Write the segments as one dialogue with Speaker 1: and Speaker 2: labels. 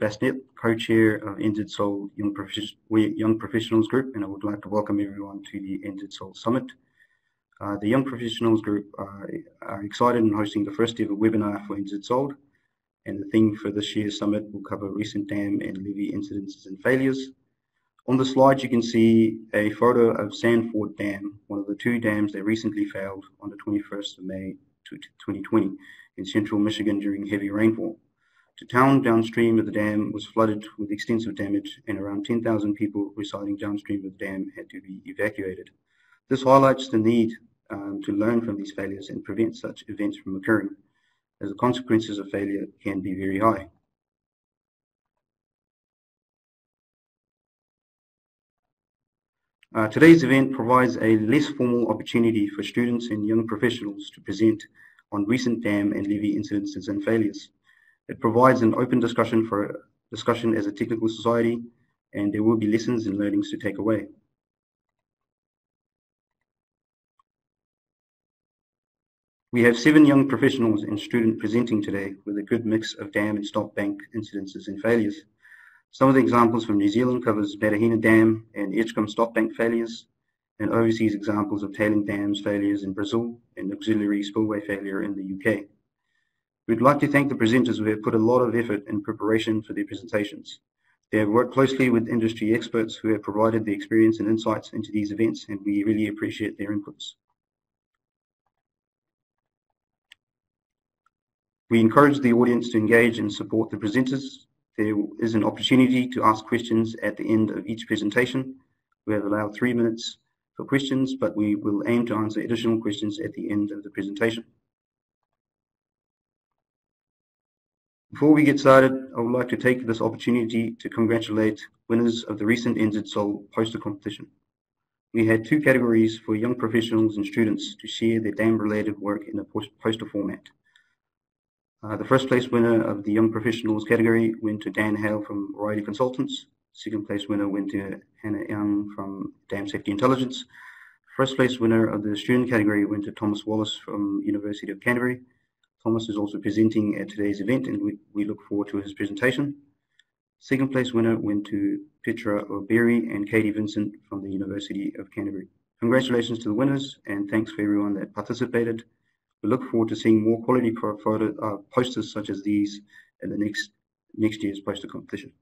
Speaker 1: Basnet, co-chair of NZSOLD Young Professionals Group, and I would like to welcome everyone to the NZSOLD Summit. The Young Professionals Group are excited in hosting the first ever webinar for NZSOLD, and the theme for this year's summit will cover recent dam and levee incidences and failures. On the slide you can see a photo of Sandford Dam, one of the two dams that recently failed on the 21st of May 2020 in central Michigan during heavy rainfall. The town downstream of the dam was flooded with extensive damage, and around 10,000 people residing downstream of the dam had to be evacuated. This highlights the need to learn from these failures and prevent such events from occurring, as the consequences of failure can be very high. Today's event provides a less formal opportunity for students and young professionals to present on recent dam and levee incidences and failures. It provides an open discussion as a technical society, and there will be lessons and learnings to take away. We have 7 young professionals and students presenting today with a good mix of dam and stop bank incidences and failures. Some of the examples from New Zealand covers Matahina Dam and Edgecombe stop bank failures, and overseas examples of tailing dams failures in Brazil and auxiliary spillway failure in the UK. We'd like to thank the presenters who have put a lot of effort in preparation for their presentations. They have worked closely with industry experts who have provided the experience and insights into these events, and we really appreciate their inputs. We encourage the audience to engage and support the presenters. There is an opportunity to ask questions at the end of each presentation. We have allowed 3 minutes for questions, but we will aim to answer additional questions at the end of the presentation. Before we get started, I would like to take this opportunity to congratulate winners of the recent NZSOLD poster competition. We had 2 categories for young professionals and students to share their dam-related work in a poster format. The first place winner of the Young Professionals category went to Dan Hale from Riley Consultants. Second place winner went to Hannah Young from Dam Safety Intelligence. First place winner of the student category went to Thomas Wallace from University of Canterbury. Thomas is also presenting at today's event, and we look forward to his presentation. Second place winner went to Petra O'Berry and Katie Vincent from the University of Canterbury. Congratulations to the winners, and thanks for everyone that participated. We look forward to seeing more quality posters such as these in the next year's poster competition.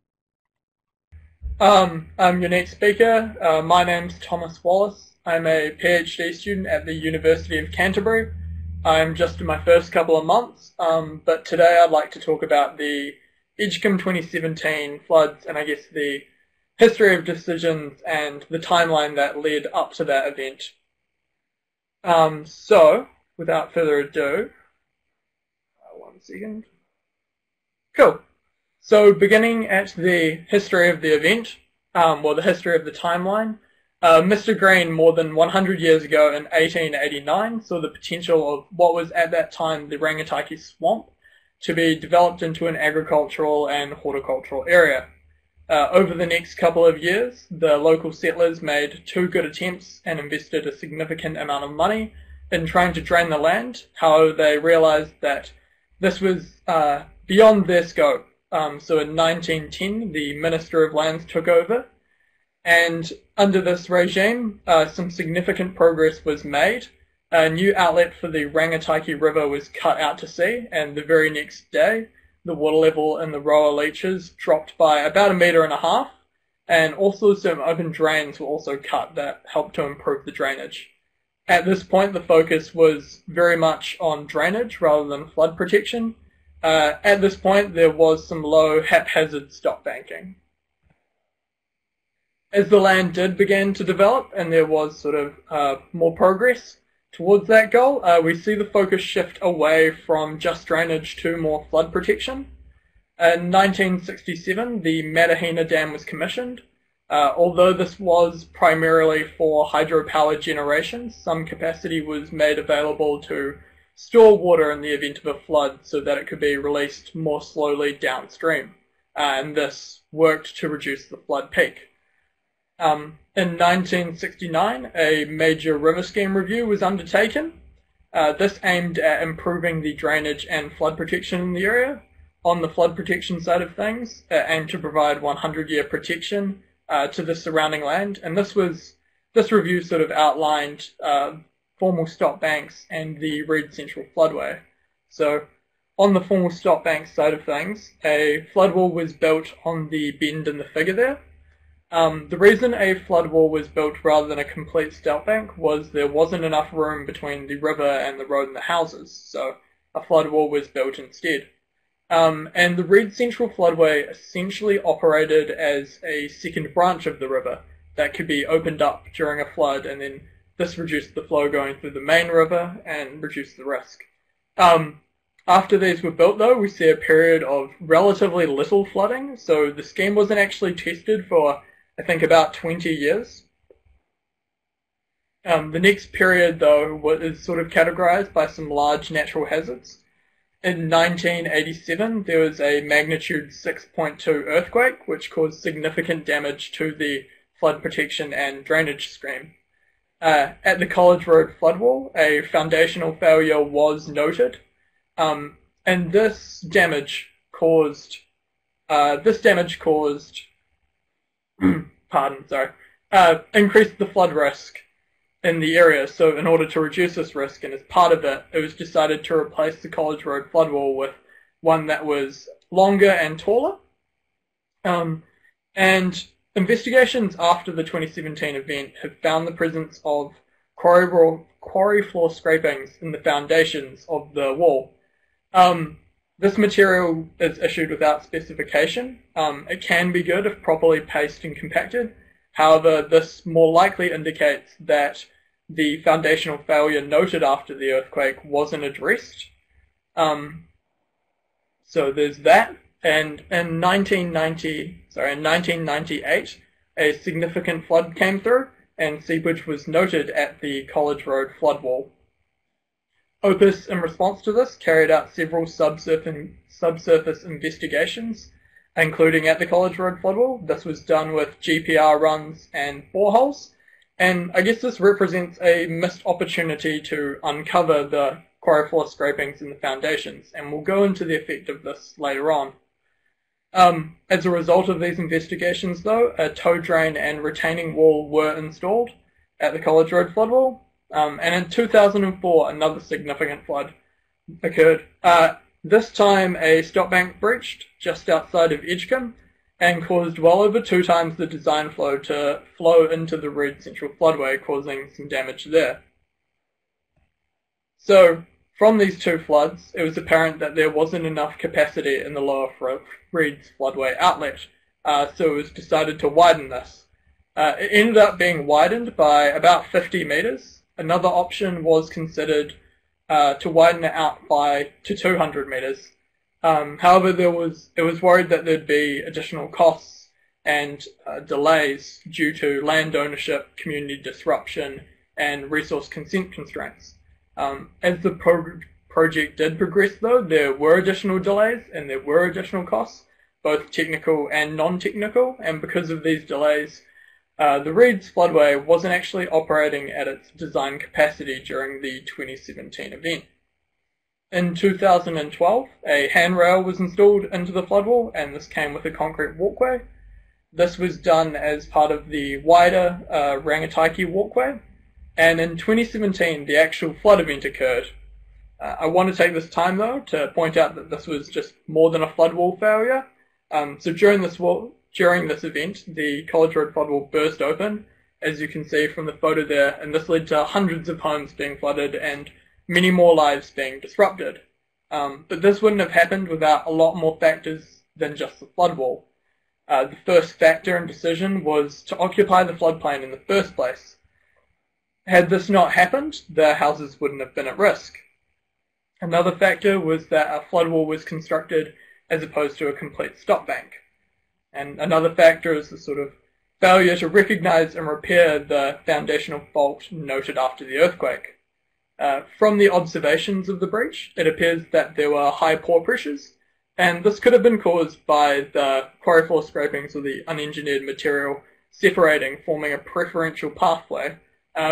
Speaker 2: I'm your next speaker. My name's Thomas Wallace. I'm a PhD student at the University of Canterbury. I'm just in my first couple of months, but today I'd like to talk about the Edgecombe 2017 floods and I guess the history of decisions and the timeline that led up to that event. So, without further ado, one second. Cool. So, beginning at the history of the event, the history of the timeline, Mr. Green, more than 100 years ago in 1889, saw the potential of what was at that time the Rangataiki Swamp to be developed into an agricultural and horticultural area. Over the next couple of years, the local settlers made 2 good attempts and invested a significant amount of money in trying to drain the land. However, they realized that this was beyond their scope. So in 1910, the Minister of Lands took over, and under this regime, some significant progress was made. A new outlet for the Rangataiki River was cut out to sea, and the very next day, the water level in the Roa leaches dropped by about 1.5 meters, and also some open drains were also cut that helped to improve the drainage. At this point, the focus was very much on drainage rather than flood protection. At this point, there was some low haphazard stop banking. As the land did begin to develop and there was sort of more progress towards that goal, we see the focus shift away from just drainage to more flood protection. In 1967, the Matahina Dam was commissioned. Although this was primarily for hydropower generation, some capacity was made available to store water in the event of a flood so that it could be released more slowly downstream, and this worked to reduce the flood peak. In 1969, a major river scheme review was undertaken. This aimed at improving the drainage and flood protection in the area. on the flood protection side of things, aimed to provide 100-year protection to the surrounding land. And this review sort of outlined formal stop banks and the Reed Central floodway. So on the formal stop bank side of things, a flood wall was built on the bend in the figure there. The reason a flood wall was built rather than a complete stop bank was there wasn't enough room between the river and the road and the houses, so a flood wall was built instead. And the Reed Central floodway essentially operated as a second branch of the river that could be opened up during a flood, and then this reduced the flow going through the main river and reduced the risk. After these were built, though, we see a period of relatively little flooding, so the scheme wasn't actually tested for, I think, about 20 years. The next period, though, is sort of categorized by some large natural hazards. In 1987, there was a magnitude 6.2 earthquake, which caused significant damage to the flood protection and drainage scheme. At the College Road floodwall, a foundational failure was noted, and this damage caused increased the flood risk in the area. So in order to reduce this risk, and as part of it, it was decided to replace the College Road floodwall with one that was longer and taller. And investigations after the 2017 event have found the presence of quarry floor scrapings in the foundations of the wall. This material is issued without specification. It can be good if properly paced and compacted. However, this more likely indicates that the foundational failure noted after the earthquake wasn't addressed. So there's that. And in 1998, a significant flood came through, and seepage was noted at the College Road floodwall. Opus, in response to this, carried out several subsurface investigations, including at the College Road floodwall. This was done with GPR runs and boreholes, and I guess this represents a missed opportunity to uncover the quarry floor scrapings in the foundations, and we'll go into the effect of this later on. As a result of these investigations, though, a tow drain and retaining wall were installed at the College Road floodwall, and in 2004 another significant flood occurred. This time a stop bank breached just outside of Edgecombe and caused well over 2 times the design flow to flow into the Reed Central floodway, causing some damage there. So from these 2 floods, it was apparent that there wasn't enough capacity in the lower Reed's floodway outlet, so it was decided to widen this. It ended up being widened by about 50 metres. Another option was considered to widen it out to 200 metres. However, it was worried that there'd be additional costs and delays due to land ownership, community disruption, and resource consent constraints. As the project did progress, though, there were additional delays and there were additional costs, both technical and non-technical, and because of these delays, the Reed's floodway wasn't actually operating at its design capacity during the 2017 event. In 2012, a handrail was installed into the floodwall, and this came with a concrete walkway. This was done as part of the wider Rangataiki walkway, and in 2017 the actual flood event occurred. I want to take this time, though, to point out that this was just more than a floodwall failure. So during this event, the College Road floodwall burst open, as you can see from the photo there, and this led to hundreds of homes being flooded and many more lives being disrupted. But this wouldn't have happened without a lot more factors than just the floodwall. The first factor and decision was to occupy the floodplain in the first place. Had this not happened, the houses wouldn't have been at risk. Another factor was that a floodwall was constructed as opposed to a complete stop bank. And another factor is the sort of failure to recognize and repair the foundational fault noted after the earthquake. From the observations of the breach, it appears that there were high pore pressures, and this could have been caused by the quarry floor scrapings or the unengineered material separating, forming a preferential pathway,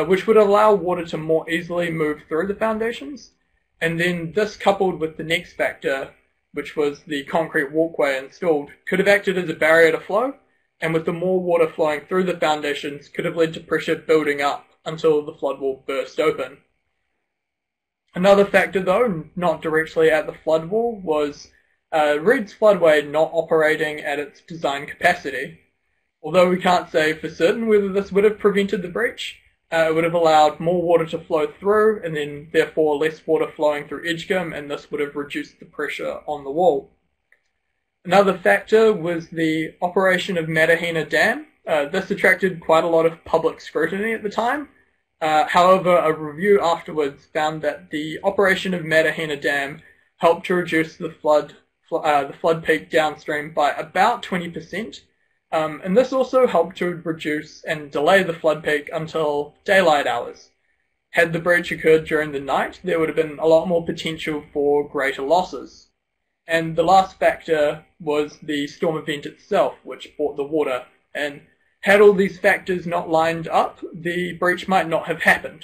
Speaker 2: which would allow water to more easily move through the foundations. And then this, coupled with the next factor, which was the concrete walkway installed, could have acted as a barrier to flow, and with the more water flowing through the foundations could have led to pressure building up until the flood wall burst open. Another factor, though, not directly at the flood wall, was Reed's floodway not operating at its design capacity. Although we can't say for certain whether this would have prevented the breach, it would have allowed more water to flow through, and then therefore less water flowing through Edgecombe, and this would have reduced the pressure on the wall. Another factor was the operation of Matahina Dam. This attracted quite a lot of public scrutiny at the time. However, a review afterwards found that the operation of Matahina Dam helped to reduce the flood peak downstream by about 20%, and this also helped to reduce and delay the flood peak until daylight hours. Had the breach occurred during the night, there would have been a lot more potential for greater losses. And the last factor was the storm event itself, which brought the water, and had all these factors not lined up, the breach might not have happened.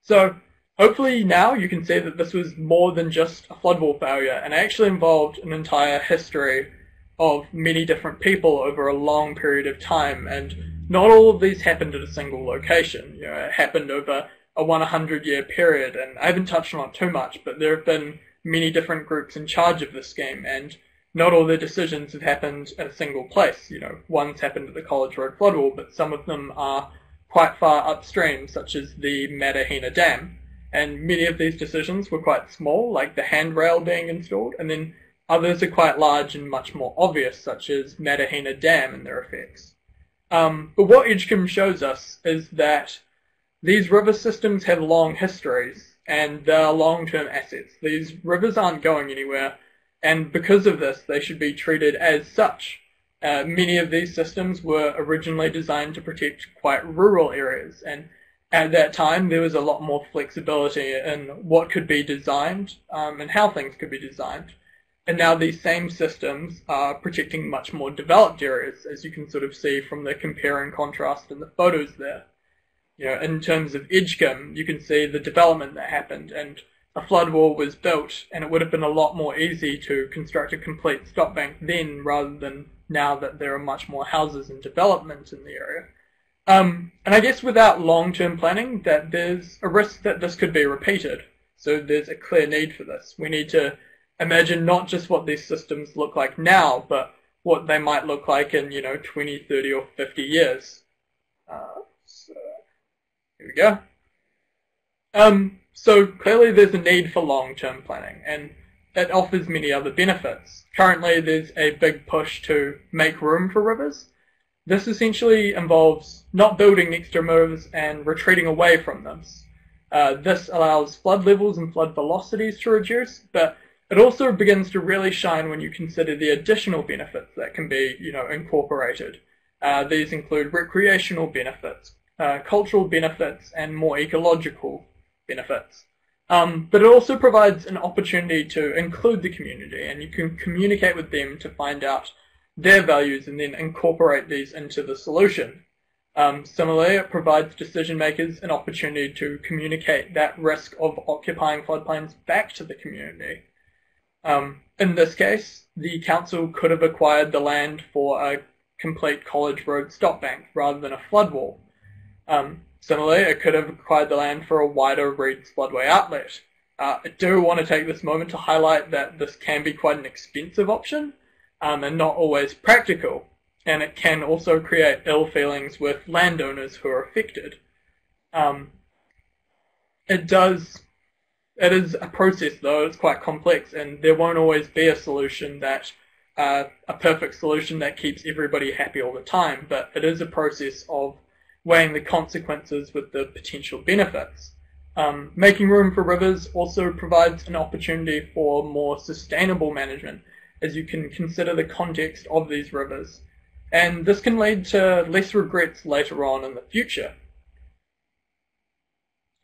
Speaker 2: So, hopefully now you can see that this was more than just a flood wall failure, and actually involved an entire history of many different people over a long period of time, and not all of these happened at a single location. It happened over a 100-year period, and I haven't touched on it too much, but there have been many different groups in charge of this scheme, and not all their decisions have happened at a single place. One's happened at the College Road flood wall, but some of them are quite far upstream, such as the Matahina Dam, and many of these decisions were quite small, like the handrail being installed, and then others are quite large and much more obvious, such as Matahina Dam and their effects. But what Edgecombe shows us is that these river systems have long histories, and they're long-term assets. These rivers aren't going anywhere, and because of this, they should be treated as such. Many of these systems were originally designed to protect quite rural areas, and at that time there was a lot more flexibility in what could be designed and how things could be designed. And now these same systems are protecting much more developed areas, as you can sort of see from the compare and contrast in the photos there. In terms of Edgecombe, you can see the development that happened, and a flood wall was built, and it would have been a lot more easy to construct a complete stop bank then, rather than now that there are much more houses and development in the area. And I guess without long-term planning, that there's a risk that this could be repeated. So there's a clear need for this. We need to imagine not just what these systems look like now, but what they might look like in, 20, 30, or 50 years. So here we go. So clearly there's a need for long-term planning, and it offers many other benefits. Currently there's a big push to make room for rivers. This essentially involves not building next to rivers and retreating away from them. This allows flood levels and flood velocities to reduce, but it also begins to really shine when you consider the additional benefits that can be, incorporated. These include recreational benefits, cultural benefits, and more ecological benefits. But it also provides an opportunity to include the community, and you can communicate with them to find out their values and then incorporate these into the solution. Similarly, it provides decision makers an opportunity to communicate that risk of occupying floodplains back to the community. In this case, the council could have acquired the land for a complete College Road stop bank rather than a flood wall. Similarly, it could have acquired the land for a wider Reed's floodway outlet. I do want to take this moment to highlight that this can be quite an expensive option and not always practical, and it can also create ill feelings with landowners who are affected. It is a process, though. It's quite complex, and there won't always be a solution that a perfect solution that keeps everybody happy all the time, but it is a process of weighing the consequences with the potential benefits. Making room for rivers also provides an opportunity for more sustainable management, as you can consider the context of these rivers, and this can lead to less regrets later on in the future.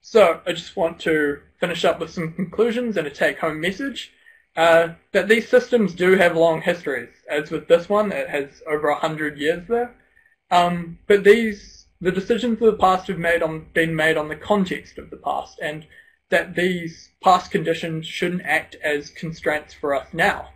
Speaker 2: So I just want to finish up with some conclusions and a take-home message, that these systems do have long histories. As with this one, it has over 100 years there, but the decisions of the past have been made on the context of the past, and that these past conditions shouldn't act as constraints for us now.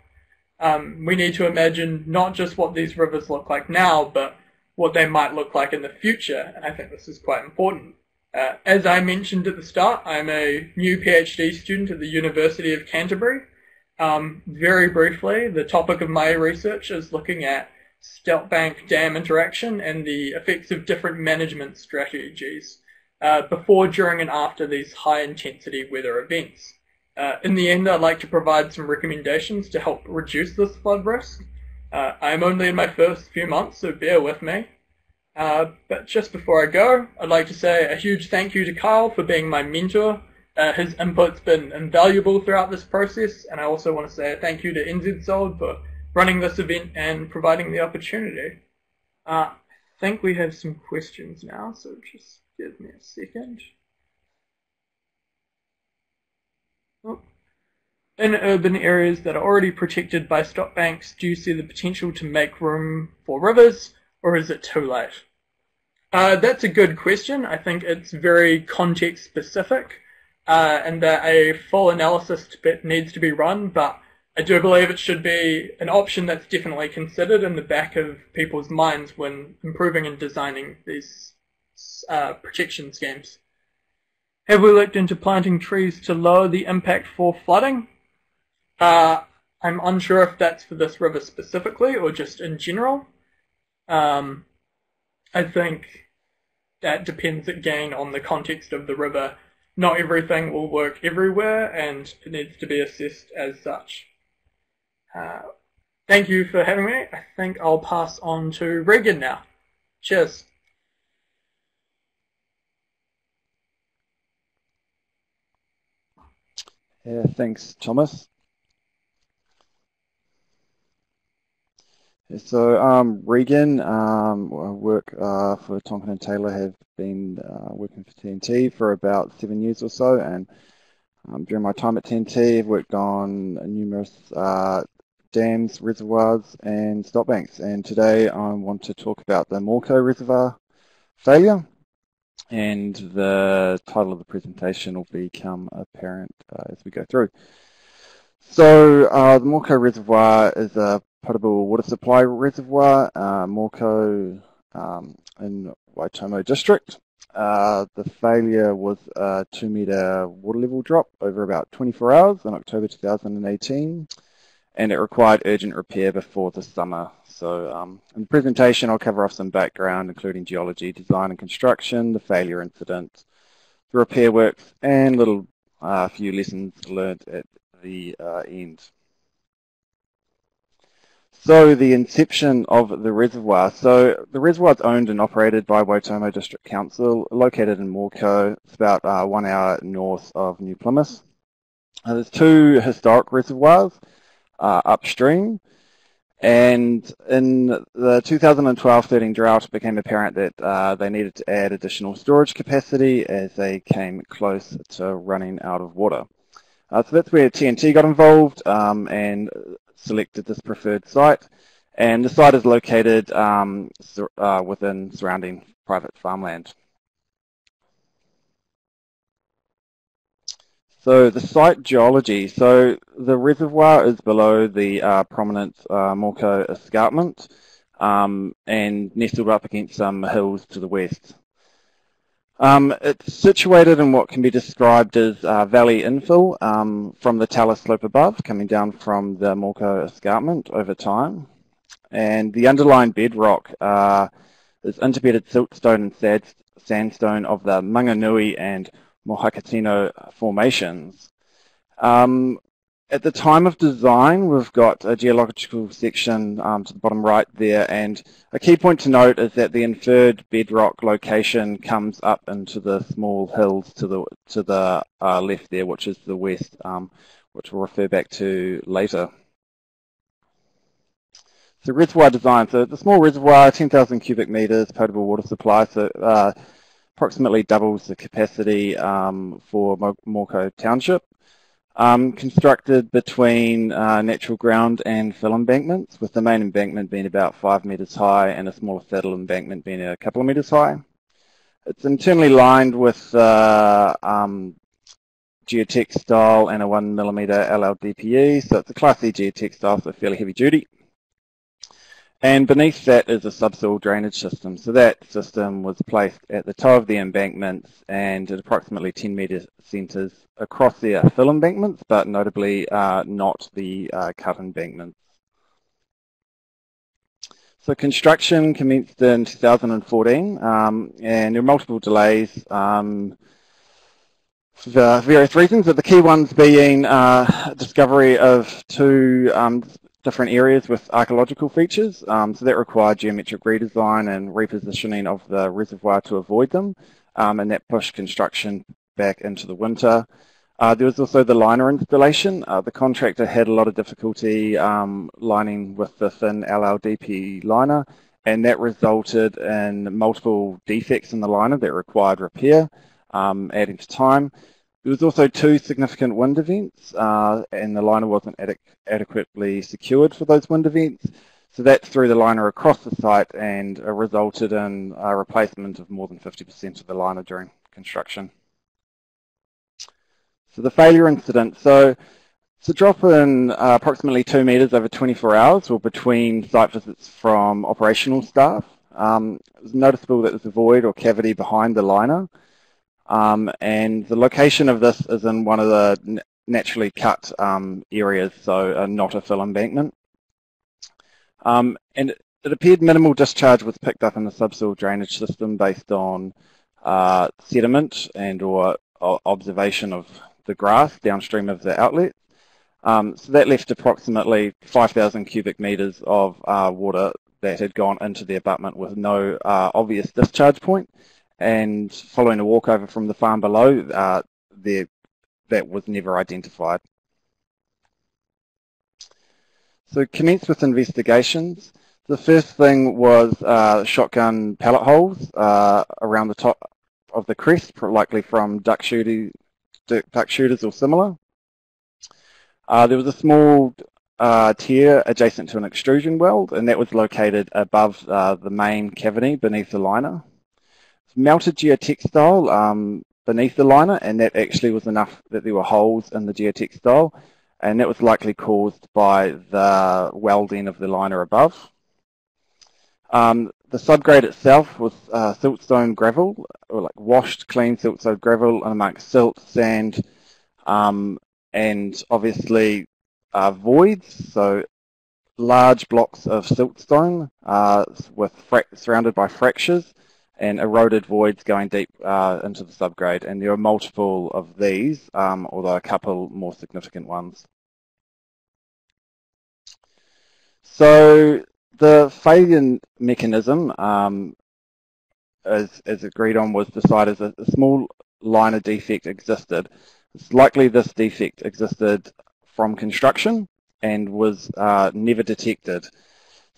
Speaker 2: We need to imagine not just what these rivers look like now, but what they might look like in the future, and I think this is quite important. As I mentioned at the start, I'm a new PhD student at the University of Canterbury. Very briefly, the topic of my research is looking at Stoutbank dam interaction and the effects of different management strategies before, during, and after these high-intensity weather events. In the end, I'd like to provide some recommendations to help reduce this flood risk. I'm only in my first few months, so bear with me. But just before I go, I'd like to say a huge thank you to Kyle for being my mentor. His input's been invaluable throughout this process, and I also want to say a thank you to NZSOLD for running this event and providing the opportunity. I think we have some questions now, so just give me a second. Oh. In urban areas that are already protected by stop banks, do you see the potential to make room for rivers, or is it too late? That's a good question. I think it's very context specific, and that a full analysis needs to be run, but I do believe it should be an option that's definitely considered in the back of people's minds when improving and designing these protection schemes. Have we looked into planting trees to lower the impact for flooding? I'm unsure if that's for this river specifically or just in general. I think that depends again on the context of the river. Not everything will work everywhere, and it needs to be assessed as such. Thank you for having me. I think I'll pass on to Regan now. Cheers.
Speaker 3: Yeah, thanks, Thomas. So, Regan, I work for Tonkin and Taylor, have been working for TNT for about 7 years or so, and during my time at TNT, I've worked on numerous dams, reservoirs, and stop banks, and today I want to talk about the Morco Reservoir failure, and the title of the presentation will become apparent as we go through. So, the Morco Reservoir is a potable water supply reservoir, Morco in Waitomo district. The failure was a 2-metre water level drop over about 24 hours in October 2018, and it required urgent repair before the summer. So in the presentation I'll cover off some background, including geology, design and construction, the failure incident, the repair works, and a few lessons learned at the end. So the inception of the reservoir. So the reservoir is owned and operated by Waitomo District Council, located in Morco. It's about 1 hour north of New Plymouth. There's 2 historic reservoirs upstream, and in the 2012-13 drought it became apparent that they needed to add additional storage capacity as they came close to running out of water. So that's where TNT got involved and selected this preferred site, and the site is located within surrounding private farmland. So the site geology. So the reservoir is below the prominent Morco escarpment and nestled up against some hills to the west. It's situated in what can be described as valley infill from the talus slope above, coming down from the Morco escarpment over time. And the underlying bedrock is interbedded siltstone and sandstone of the Manganui and Mohakatino formations. At the time of design, we've got a geological section to the bottom right there, and a key point to note is that the inferred bedrock location comes up into the small hills to the left there, which is the west, which we'll refer back to later. So reservoir design. So the small reservoir, 10,000 cubic meters, potable water supply, so approximately doubles the capacity for Morco Township. Constructed between natural ground and fill embankments, with the main embankment being about 5 meters high and a smaller saddle embankment being a couple of meters high. It's internally lined with geotextile and a 1mm LLDPE. So it's a Class E geotextile, so fairly heavy duty. And beneath that is a subsoil drainage system. So that system was placed at the toe of the embankments and at approximately 10 metre centres across the fill embankments, but notably not the cut embankments. So construction commenced in 2014, and there were multiple delays for various reasons, but the key ones being discovery of two different areas with archaeological features. So that required geometric redesign and repositioning of the reservoir to avoid them, and that pushed construction back into the winter. There was also the liner installation. The contractor had a lot of difficulty lining with the thin LLDP liner, and that resulted in multiple defects in the liner that required repair, adding to time. There was also two significant wind events, and the liner wasn't adequately secured for those wind events. So that threw the liner across the site and resulted in a replacement of more than 50% of the liner during construction. So the failure incident. So it's a drop in approximately 2 metres over 24 hours or between site visits from operational staff. It was noticeable that there's a void or cavity behind the liner. And the location of this is in one of the naturally cut areas, so not a fill embankment. And it appeared minimal discharge was picked up in the subsoil drainage system based on sediment and or observation of the grass downstream of the outlet. So that left approximately 5,000 cubic metres of water that had gone into the abutment with no obvious discharge point. And following a walkover from the farm below, that was never identified. So commenced with investigations. The first thing was shotgun pellet holes around the top of the crest, likely from duck shooters or similar. There was a small tear adjacent to an extrusion weld, and that was located above the main cavity beneath the liner. Melted geotextile beneath the liner, and that actually was enough that there were holes in the geotextile, and that was likely caused by the welding of the liner above. The subgrade itself was siltstone gravel, or like washed clean siltstone gravel amongst silt, sand, and obviously voids, so large blocks of siltstone surrounded by fractures and eroded voids going deep into the subgrade. And there are multiple of these, although a couple more significant ones. So the failure mechanism, as agreed on, was decided as a small liner defect existed. It's likely this defect existed from construction and was never detected.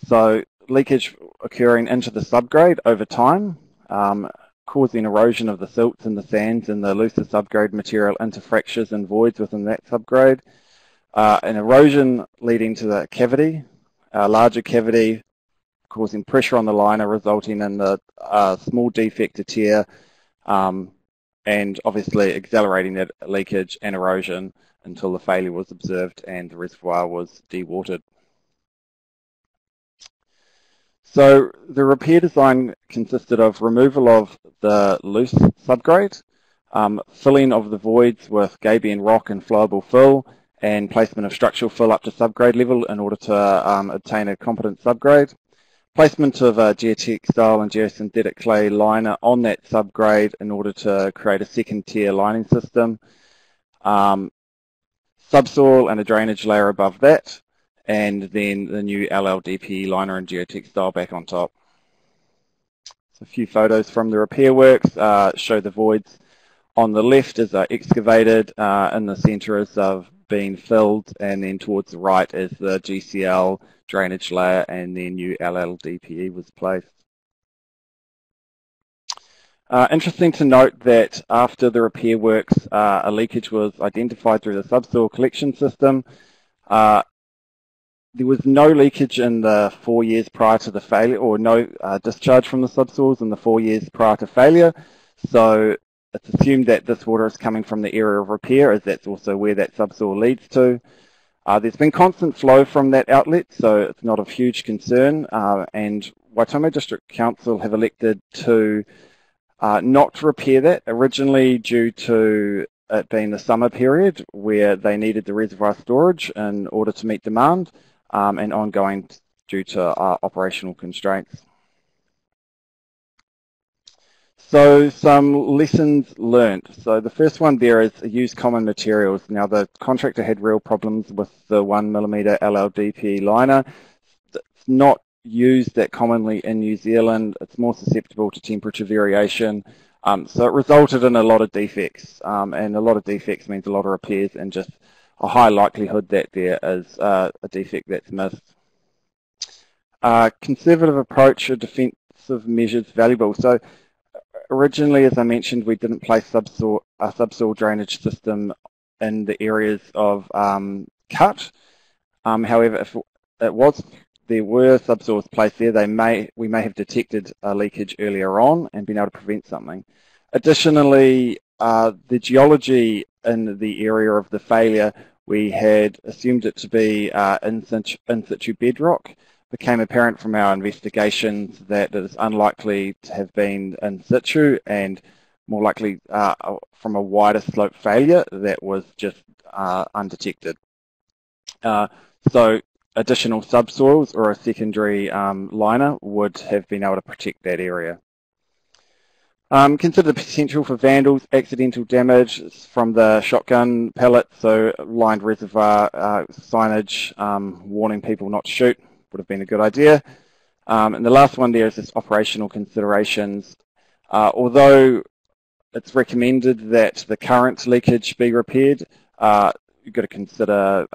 Speaker 3: So leakage occurring into the subgrade over time, causing erosion of the silts and the sands and the looser subgrade material into fractures and voids within that subgrade. An erosion leading to the cavity, a larger cavity causing pressure on the liner, resulting in the small defect to tear, and obviously accelerating that leakage and erosion until the failure was observed and the reservoir was dewatered. So the repair design consisted of removal of the loose subgrade, filling of the voids with gabion rock and flowable fill, and placement of structural fill up to subgrade level in order to obtain a competent subgrade. Placement of a geotextile and geosynthetic clay liner on that subgrade in order to create a second tier lining system. Subsoil and a drainage layer above that, and then the new LLDP liner and geotextile back on top. So a few photos from the repair works show the voids on the left as excavated, in the centre as being filled, and then towards the right as the GCL drainage layer and then new LLDPE was placed. Interesting to note that after the repair works, a leakage was identified through the subsoil collection system. There was no leakage in the 4 years prior to the failure, or no discharge from the subsoils in the 4 years prior to failure. So it's assumed that this water is coming from the area of repair, as that's also where that subsoil leads to. There's been constant flow from that outlet, so it's not of huge concern, and Waitomo District Council have elected to not repair that, originally due to it being the summer period where they needed the reservoir storage in order to meet demand, and ongoing due to operational constraints. So some lessons learned. So the first one there is use common materials. Now the contractor had real problems with the 1mm LLDP liner. It's not used that commonly in New Zealand. It's more susceptible to temperature variation. So it resulted in a lot of defects, and a lot of defects means a lot of repairs and just a high likelihood that there is a defect that's missed. Conservative approach or defensive measures valuable. So originally, as I mentioned, we didn't place a subsoil drainage system in the areas of cut. However, if there were subsoils placed there, we may have detected a leakage earlier on and been able to prevent something. Additionally, the geology in the area of the failure, we had assumed it to be in situ bedrock. Became apparent from our investigations that it is unlikely to have been in situ and more likely from a wider slope failure that was just undetected. So additional subsoils or a secondary liner would have been able to protect that area. Consider the potential for vandals, accidental damage from the shotgun pellets, so lined reservoir signage warning people not to shoot would have been a good idea. And the last one there is just operational considerations. Although it's recommended that the current leakage be repaired, you've got to consider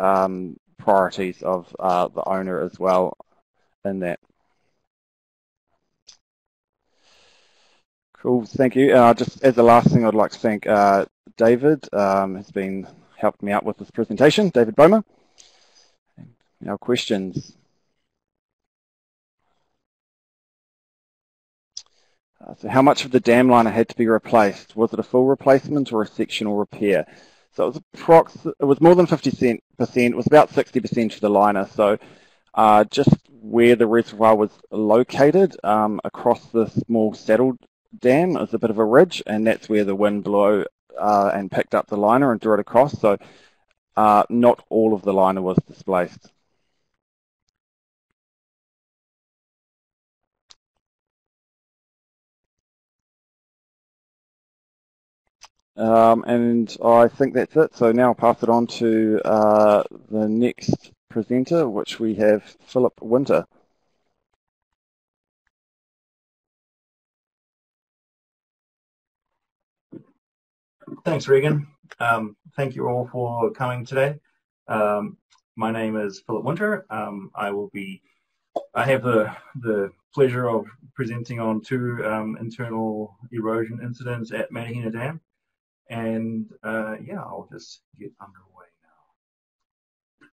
Speaker 3: priorities of the owner as well in that. Cool, thank you. Just as the last thing, I'd like to thank David, has been helping me out with this presentation, David Bomer. Now questions. So how much of the dam liner had to be replaced? Was it a full replacement or a sectional repair? So it was more than 50%, it was about 60% for the liner. So just where the reservoir was located across the small saddle dam is a bit of a ridge, and that's where the wind blew and picked up the liner and drew it across. So not all of the liner was displaced. And I think that's it. So now I'll pass it on to the next presenter, which we have Philip Winter.
Speaker 4: Thanks, Regan. Thank you all for coming today. My name is Philip Winter. I have the pleasure of presenting on two internal erosion incidents at Matahina Dam. And yeah, I'll just get underway now.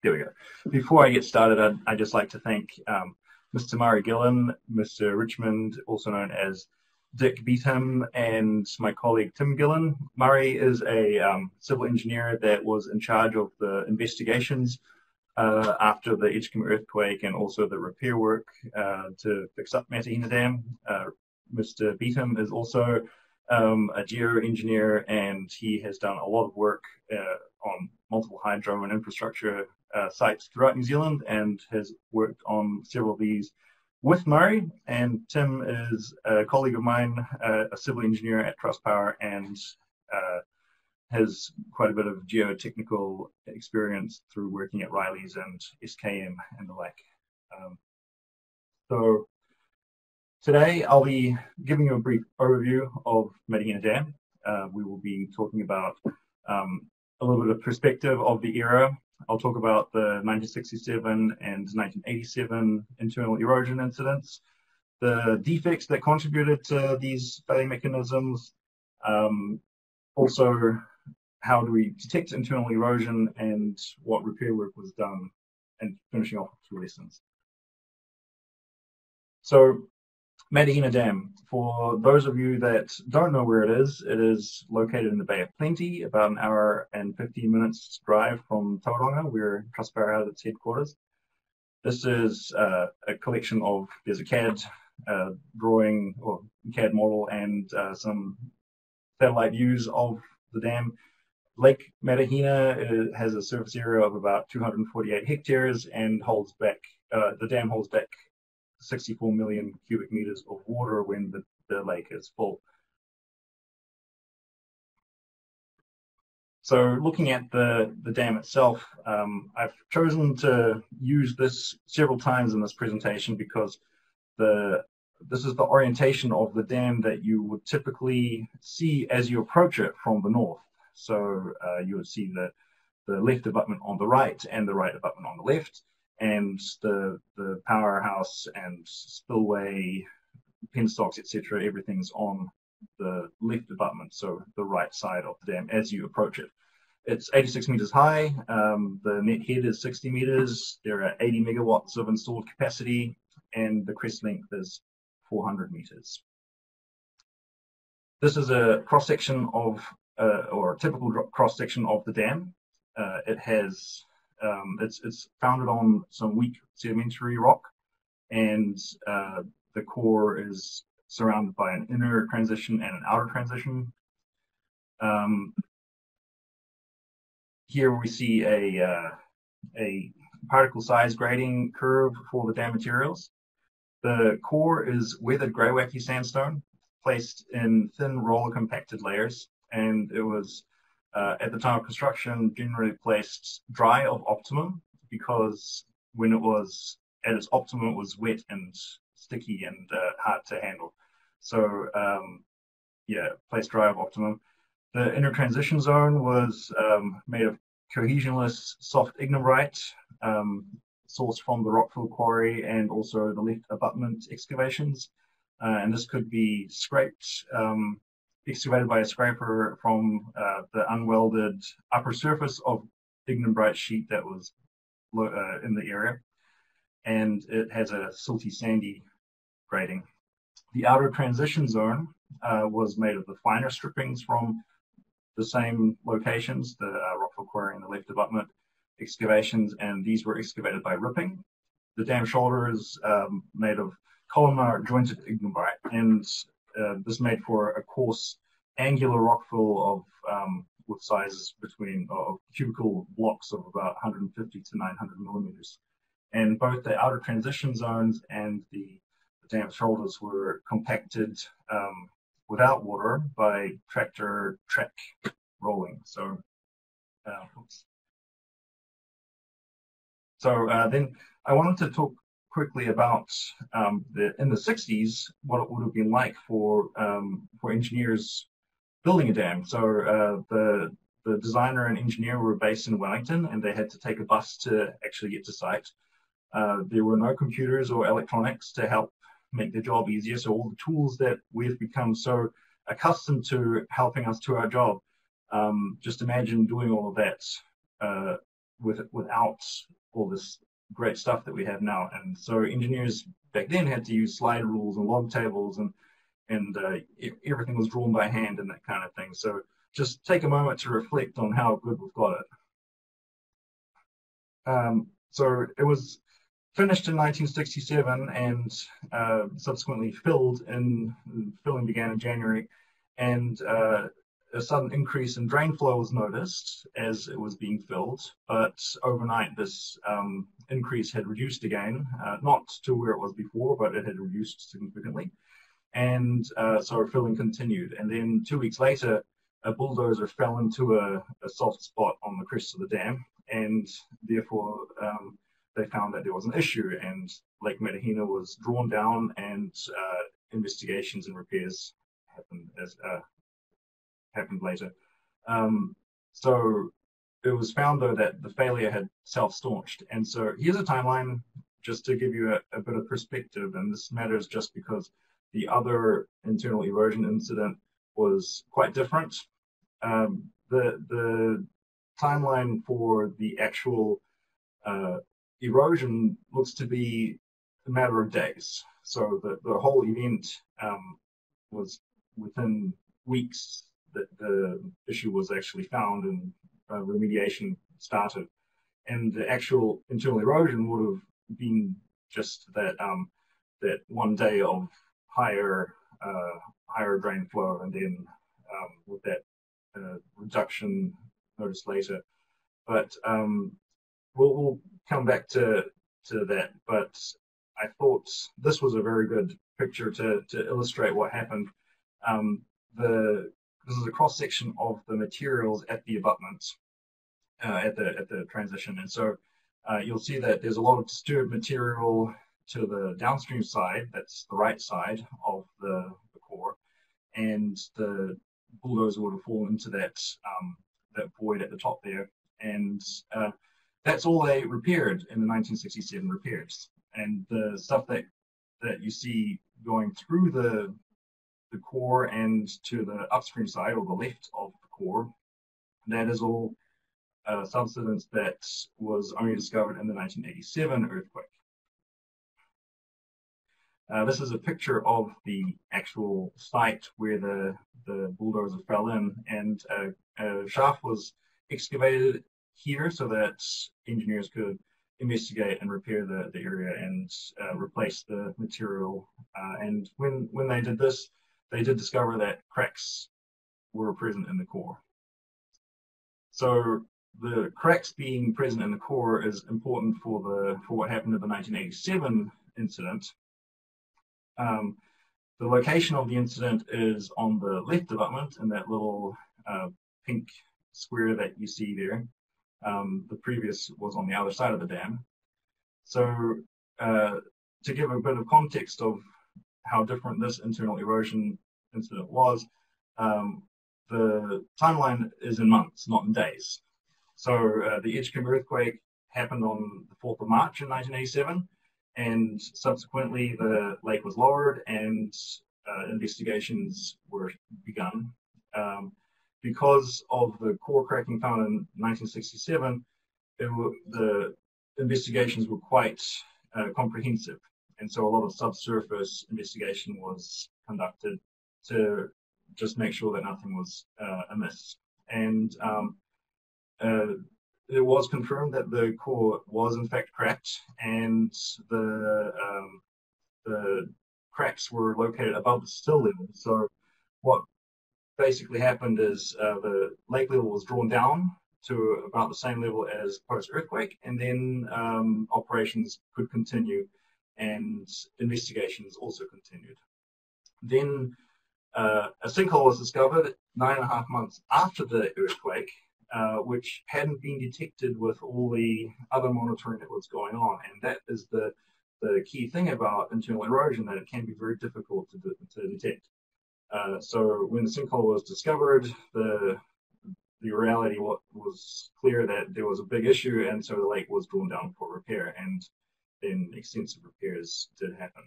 Speaker 4: There we go. Before I get started, I'd just like to thank Mr. Murray Gillen, Mr. Richmond, also known as Dick Beetham, and my colleague Tim Gillen. Murray is a civil engineer that was in charge of the investigations after the Edgecombe earthquake and also the repair work to fix up Matahina Dam. Mr. Beetham is also a geo-engineer, and he has done a lot of work on multiple hydro and infrastructure sites throughout New Zealand and has worked on several of these with Murray. And Tim is a colleague of mine, a civil engineer at Trustpower, and has quite a bit of geotechnical experience through working at Riley's and SKM and the like. So today I'll be giving you a brief overview of Matahina Dam. We will be talking about a little bit of perspective of the era. I'll talk about the 1967 and 1987 internal erosion incidents, the defects that contributed to these failure mechanisms, also how do we detect internal erosion and what repair work was done, and finishing off with lessons. So Medina Dam. For those of you that don't know where it is located in the Bay of Plenty, about an hour and 15 minutes drive from Tauranga, where Trustpower has its headquarters. This is a collection of, there's a CAD drawing or CAD model and some satellite views of the dam. Lake Medina has a surface area of about 248 hectares and holds back, the dam holds back 64 million cubic meters of water when the lake is full. So looking at the dam itself, I've chosen to use this several times in this presentation because this is the orientation of the dam that you would typically see as you approach it from the north. So you would see the left abutment on the right and the right abutment on the left, and the powerhouse and spillway, penstocks, etc. Everything's on the left abutment, so the right side of the dam as you approach it. It's 86 meters high. The net head is 60 meters. There are 80 megawatts of installed capacity, and the crest length is 400 meters. This is a cross section of, or a typical cross section of the dam. It has, it's founded on some weak sedimentary rock, and the core is surrounded by an inner transition and an outer transition. Here we see a particle size grading curve for the dam materials. The core is weathered greywacke sandstone placed in thin roller compacted layers, and it was at the time of construction generally placed dry of optimum because when it was at its optimum it was wet and sticky and hard to handle. So yeah, placed dry of optimum. The inner transition zone was made of cohesionless soft ignimbrite, sourced from the Rockville quarry and also the left abutment excavations. And this could be scraped, excavated by a scraper from the unwelded upper surface of ignimbrite sheet that was in the area. And it has a silty sandy grading. The outer transition zone was made of the finer strippings from the same locations, the Rockville quarry and the left abutment excavations, and these were excavated by ripping. The dam shoulder is made of columnar jointed ignimbrite, and this made for a coarse angular rockfill of with sizes between cubical blocks of about 150 to 900 millimeters. And both the outer transition zones and the dam shoulders were compacted without water by tractor track rolling. So, then I wanted to talk quickly about in the 60s what it would have been like for engineers building a dam. So the designer and engineer were based in Wellington, and they had to take a bus to actually get to site. There were no computers or electronics to help make the job easier. So all the tools that we've become so accustomed to helping us to our job, just imagine doing all of that without all this great stuff that we have now. And so engineers back then had to use slide rules and log tables, and everything was drawn by hand and that kind of thing. So just take a moment to reflect on how good we've got it. So it was finished in 1967 and subsequently filled filling began in January, and a sudden increase in drain flow was noticed as it was being filled, but overnight this increase had reduced again, not to where it was before, but it had reduced significantly. And so filling continued. And then 2 weeks later, a bulldozer fell into a soft spot on the crest of the dam, and therefore they found that there was an issue, and Lake Medina was drawn down, and investigations and repairs happened later. So it was found, though, that the failure had self-staunched. And so here's a timeline just to give you a bit of perspective, and this matters just because the other internal erosion incident was quite different. The timeline for the actual erosion looks to be a matter of days. So the whole event was within weeks that the issue was actually found and remediation started. And the actual internal erosion would have been just that that one day of higher drain flow, and then with that reduction noticed later. But we'll come back to that. But I thought this was a very good picture to illustrate what happened. This is a cross section of the materials at the abutments at the transition, and so you'll see that there's a lot of disturbed material to the downstream side. That's the right side of the core, and the bulldozer would have fallen into that void at the top there, and that's all they repaired in the 1967 repairs. And the stuff that you see going through the core and to the upstream side or the left of the core, that is all subsidence that was only discovered in the 1987 earthquake. This is a picture of the actual site where the bulldozer fell in, and a shaft was excavated here so that engineers could investigate and repair the area and replace the material. And when they did this, they did discover that cracks were present in the core. So the cracks being present in the core is important for what happened in the 1987 incident. The location of the incident is on the left abutment in that little pink square that you see there. The previous was on the other side of the dam. So to give a bit of context of how different this internal erosion incident was, the timeline is in months, not in days. So the Edgecombe earthquake happened on the 4th of March in 1987, and subsequently the lake was lowered and investigations were begun. Because of the core cracking found in 1967, the investigations were quite comprehensive, and so a lot of subsurface investigation was conducted to just make sure that nothing was amiss. And it was confirmed that the core was in fact cracked, and the cracks were located above the still level. So what basically happened is the lake level was drawn down to about the same level as post-earthquake, and then operations could continue and investigations also continued. Then a sinkhole was discovered 9.5 months after the earthquake, which hadn't been detected with all the other monitoring that was going on. And that is the key thing about internal erosion, that it can be very difficult to detect. So when the sinkhole was discovered, the reality was clear that there was a big issue, and so the lake was drawn down for repair, and then extensive repairs did happen.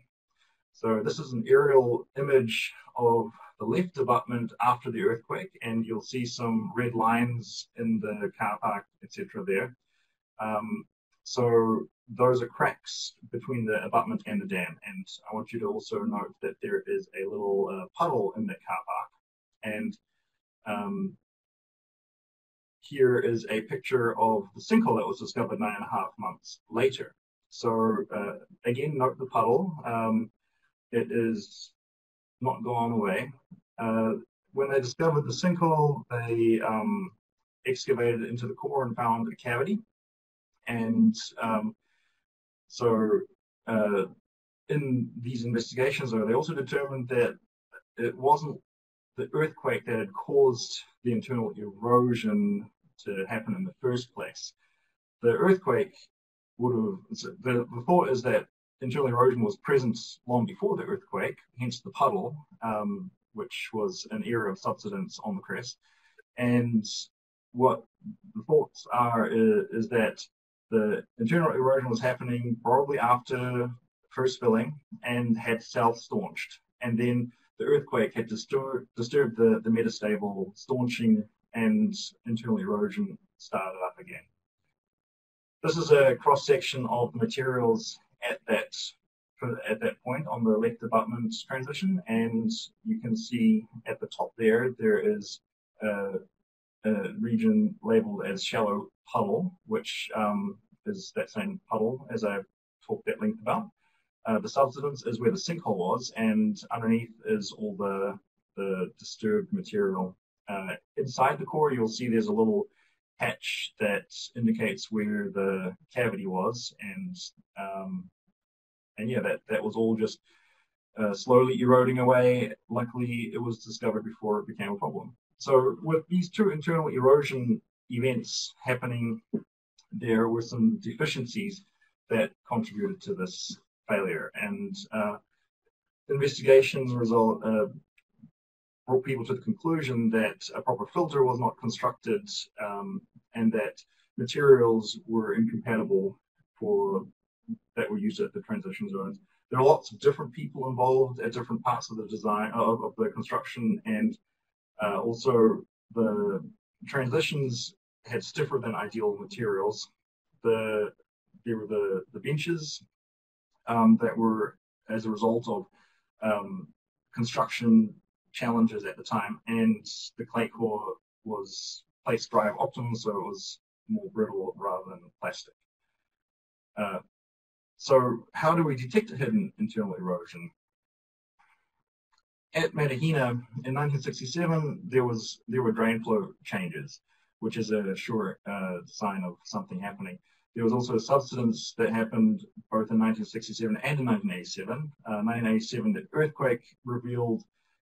Speaker 4: So this is an aerial image of the left abutment after the earthquake, and you'll see some red lines in the car park, etc. there. So those are cracks between the abutment and the dam, and I want you to also note that there is a little puddle in that car park. And here is a picture of the sinkhole that was discovered 9.5 months later. So again, note the puddle. It is not gone away. When they discovered the sinkhole, they excavated it into the core and found a cavity. And so in these investigations, they also determined that it wasn't the earthquake that had caused the internal erosion to happen in the first place. The earthquake would have, the thought is that internal erosion was present long before the earthquake, hence the puddle, which was an area of subsidence on the crest. And what the thoughts are is that the internal erosion was happening probably after first filling and had self-staunched. And then the earthquake had disturbed the metastable staunching, and internal erosion started up again. This is a cross-section of materials at that at that point on the left abutment transition, and you can see at the top there is a region labeled as shallow puddle, which is that same puddle as I've talked at length about. The subsidence is where the sinkhole was, and underneath is all the disturbed material. Inside the core, you'll see there's a little patch that indicates where the cavity was, and yeah, that was all just slowly eroding away. Luckily, it was discovered before it became a problem. So with these two internal erosion events happening, there were some deficiencies that contributed to this failure, and investigations brought people to the conclusion that a proper filter was not constructed, and that materials were incompatible that were used at the transition zones. There are lots of different people involved at different parts of the design of the construction, and also the transitions had stiffer than ideal materials. There were the benches that were as a result of construction challenges at the time, and the clay core was place drive optimum, so it was more brittle rather than plastic. So how do we detect a hidden internal erosion? At Matahina in 1967, there were drain flow changes, which is a sure sign of something happening. There was also a subsidence that happened both in 1967 and in 1987. 1987, the earthquake revealed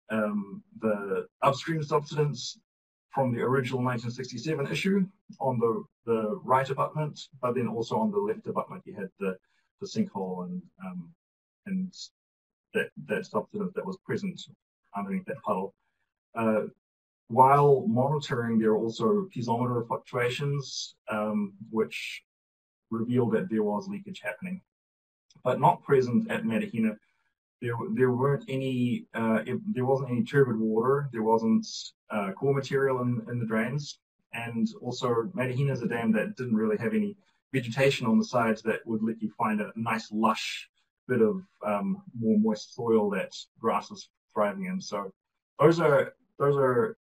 Speaker 4: the upstream subsidence from the original 1967 issue on the right abutment, but then also on the left abutment you had the sinkhole and that subsidence that was present underneath that puddle. While monitoring, there were also piezometer fluctuations, which revealed that there was leakage happening, but not present at Matahina. There wasn't any turbid water. There wasn't core material in the drains, and also Matahina is a dam that didn't really have any vegetation on the sides that would let you find a nice lush bit of more moist soil that grass is thriving in. So those are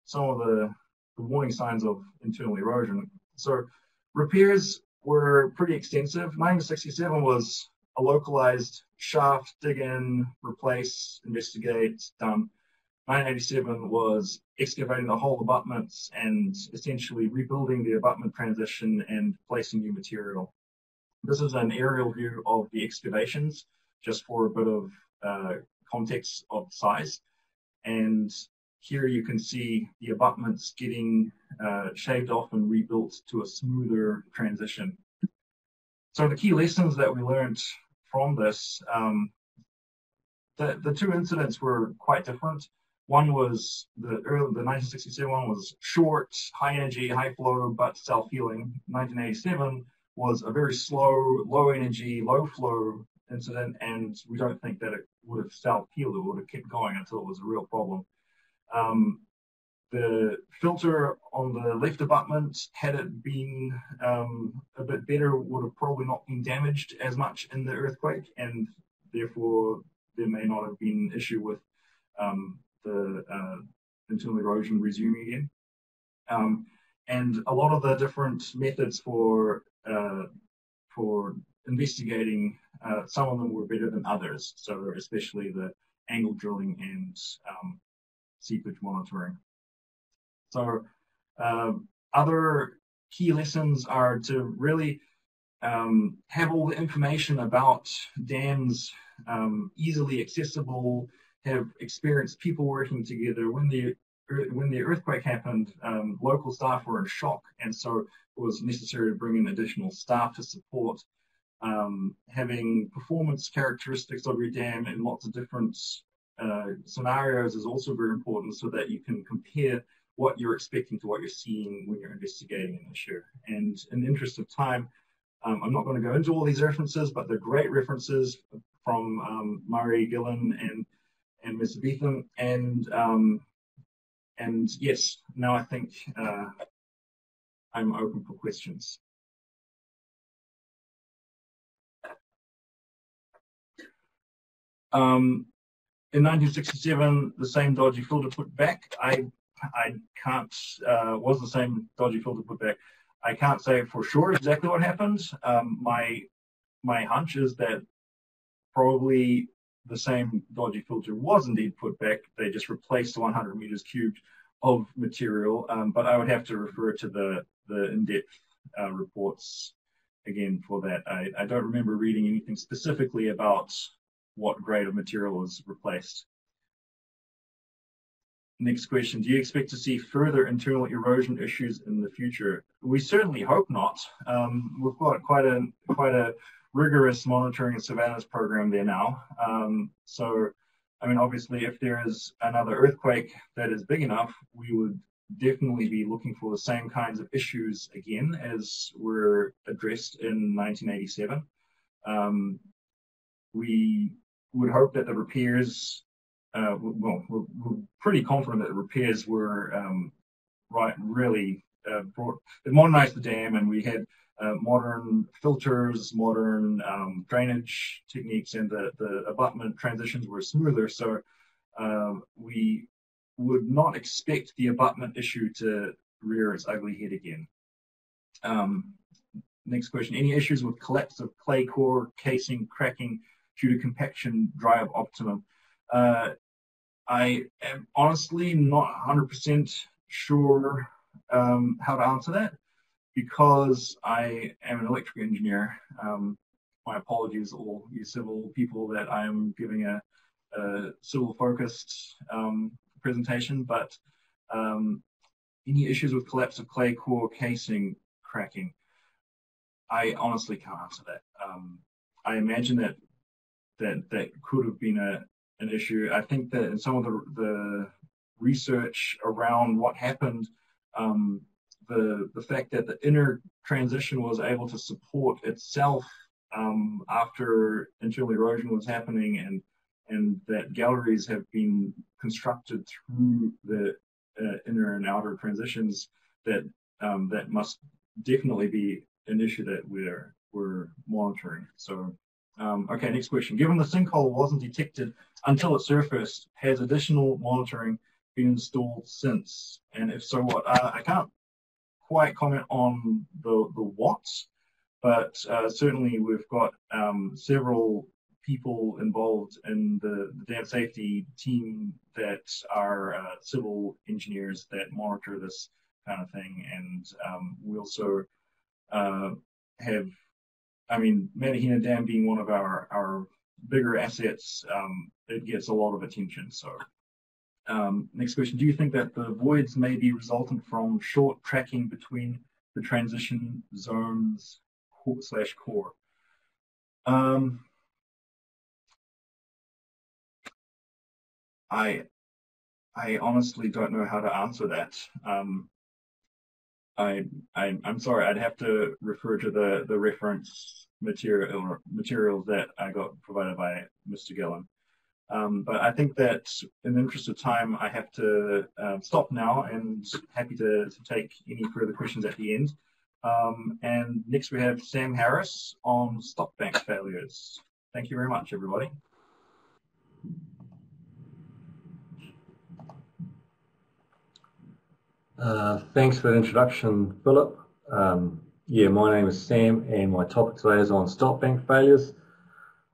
Speaker 4: some of the warning signs of internal erosion. So repairs were pretty extensive. 1967 was a localized shaft, dig in, replace, investigate, done. 1987 was excavating the whole abutments and essentially rebuilding the abutment transition and placing new material. This is an aerial view of the excavations, just for a bit of context of size. And here you can see the abutments getting shaved off and rebuilt to a smoother transition. So the key lessons that we learned from this, the two incidents were quite different. One was the 1967 one was short, high energy, high flow, but self-healing. 1987 was a very slow, low energy, low flow incident, and we don't think that it would have self-healed. It would have kept going until it was a real problem. The filter on the left abutment, had it been a bit better, would have probably not been damaged as much in the earthquake, and therefore there may not have been an issue with the internal erosion resuming again. And a lot of the different methods for investigating, some of them were better than others. So especially the angle drilling and seepage monitoring. So other key lessons are to really have all the information about dams easily accessible, have experienced people working together. When the earthquake happened, local staff were in shock, and so it was necessary to bring in additional staff to support. Having performance characteristics of your dam in lots of different scenarios is also very important, so that you can compare what you're expecting to what you're seeing when you're investigating an issue. And in the interest of time, I'm not going to go into all these references, but they're great references from Murray Gillen and Mr. Beetham. And yes, now I think I'm open for questions. In 1967, the same dodgy filter put back. I can't, was the same dodgy filter put back. I can't say for sure exactly what happened. My hunch is that probably the same dodgy filter was indeed put back. They just replaced 100 meters cubed of material, but I would have to refer to the in-depth reports again for that. I don't remember reading anything specifically about what grade of material was replaced. Next question, do you expect to see further internal erosion issues in the future? We certainly hope not. We've got quite a rigorous monitoring and surveillance program there now. So, I mean, obviously, if there is another earthquake that is big enough, we would definitely be looking for the same kinds of issues again as were addressed in 1987. We would hope that the repairs, well, we're pretty confident that the repairs were really modernized the dam, and we had modern filters, modern drainage techniques, and the abutment transitions were smoother. So we would not expect the abutment issue to rear its ugly head again. Next question, any issues with collapse of clay core, casing, cracking due to compaction dry up optimum? I am honestly not 100% sure how to answer that, because I am an electrical engineer. My apologies to all you civil people that I'm giving a civil focused presentation, but any issues with collapse of clay core, casing, cracking, I honestly can't answer that. I imagine that could have been an issue. I think that in some of the research around what happened, the fact that the inner transition was able to support itself after internal erosion was happening, and that galleries have been constructed through the inner and outer transitions, that must definitely be an issue that we're monitoring. So, okay, next question. Given the sinkhole wasn't detected until it surfaced, has additional monitoring been installed since? And if so, what? I can't quite comment on the what's, but certainly we've got several people involved in the dam safety team that are civil engineers that monitor this kind of thing. And we also have, I mean, Matahina Dam being one of our bigger assets, it gets a lot of attention. So next question, do you think that the voids may be resultant from short tracking between the transition zones / core? I honestly don't know how to answer that. I'm sorry, I'd have to refer to the reference materials that I got provided by Mr. Gillen. But I think that in the interest of time, I have to stop now, and happy to take any further questions at the end. And next we have Sam Harris on stop bank failures. Thank you very much, everybody.
Speaker 5: Thanks for the introduction, Philip. Yeah, my name is Sam, and my topic today is on stop bank failures.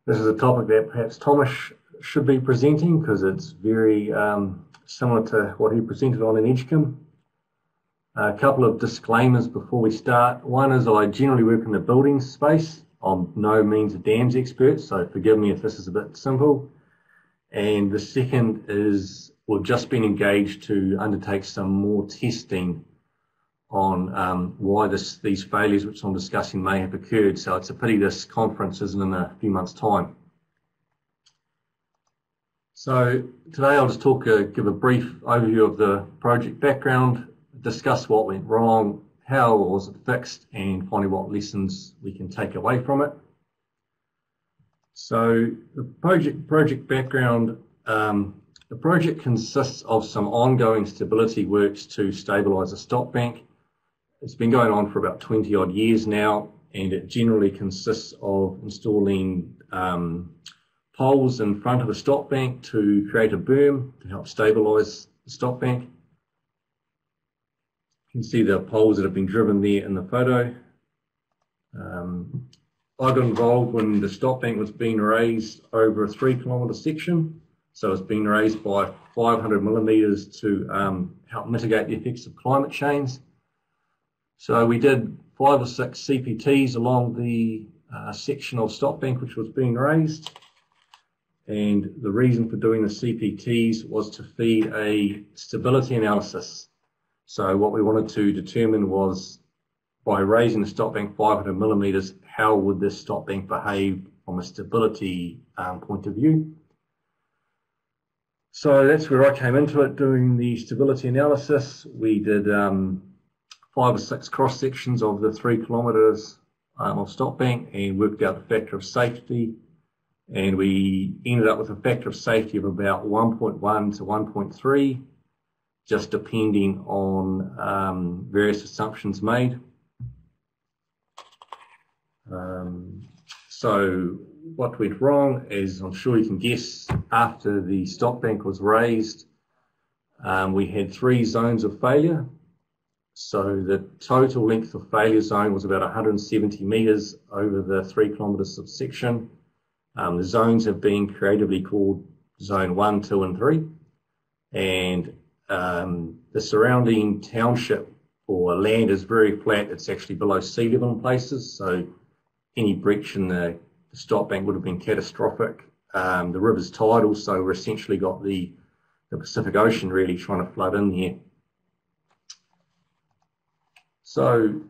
Speaker 5: This is a topic that perhaps Thomas should be presenting, because it's very similar to what he presented on in Edgecombe. A couple of disclaimers before we start. One is I generally work in the building space. I'm no means a dams expert, so forgive me if this is a bit simple. And the second is we've just been engaged to undertake some more testing on why these failures which I'm discussing may have occurred. So it's a pity this conference isn't in a few months' time. So today I'll just give a brief overview of the project background, discuss what went wrong, how was it fixed, and finally what lessons we can take away from it. So the project background, the project consists of some ongoing stability works to stabilise a stop bank. It's been going on for about 20 odd years now, and it generally consists of installing poles in front of the stop bank to create a berm to help stabilise the stop bank. You can see the poles that have been driven there in the photo. I got involved when the stop bank was being raised over a 3-kilometre section. So it's been raised by 500 millimetres to help mitigate the effects of climate change. So we did 5 or 6 CPTs along the section of stop bank which was being raised. And the reason for doing the CPTs was to feed a stability analysis. So what we wanted to determine was, by raising the stop bank 500 millimetres, how would this stop bank behave from a stability point of view? So that's where I came into it, doing the stability analysis. We did 5 or 6 cross sections of the 3 kilometres of stop bank and worked out the factor of safety. And we ended up with a factor of safety of about 1.1 to 1.3, just depending on various assumptions made. So what went wrong, as I'm sure you can guess, after the stop bank was raised, we had 3 zones of failure. So the total length of failure zone was about 170 metres over the 3 kilometres of section. The zones have been creatively called zone 1, 2 and 3. And the surrounding township or land is very flat. It's actually below sea level in places. So any breach in the stop bank would have been catastrophic. The river's tidal, so we've essentially got the Pacific Ocean really trying to flood in here. So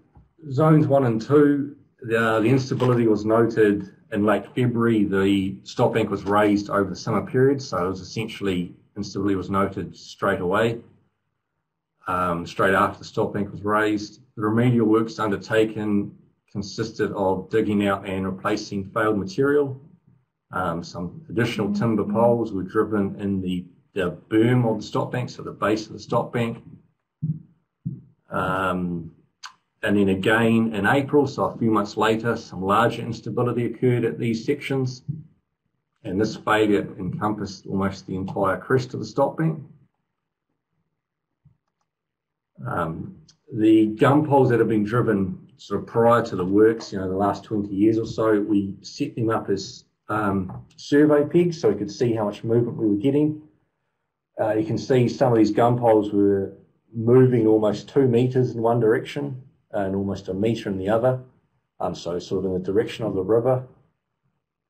Speaker 5: zones 1 and 2, the instability was noted in late February. The stop bank was raised over the summer period, so it was essentially, instability was noted straight away, straight after the stop bank was raised. The remedial works undertaken consisted of digging out and replacing failed material. Some additional timber poles were driven in the berm of the stop bank, so the base of the stop bank. And then again in April, so a few months later, some larger instability occurred at these sections. And this failure encompassed almost the entire crest of the stop bank. The gum poles that have been driven sort of prior to the works, the last 20 years or so, we set them up as survey pegs so we could see how much movement we were getting. You can see some of these gum poles were moving almost 2 metres in one direction and almost a metre in the other, so sort of in the direction of the river.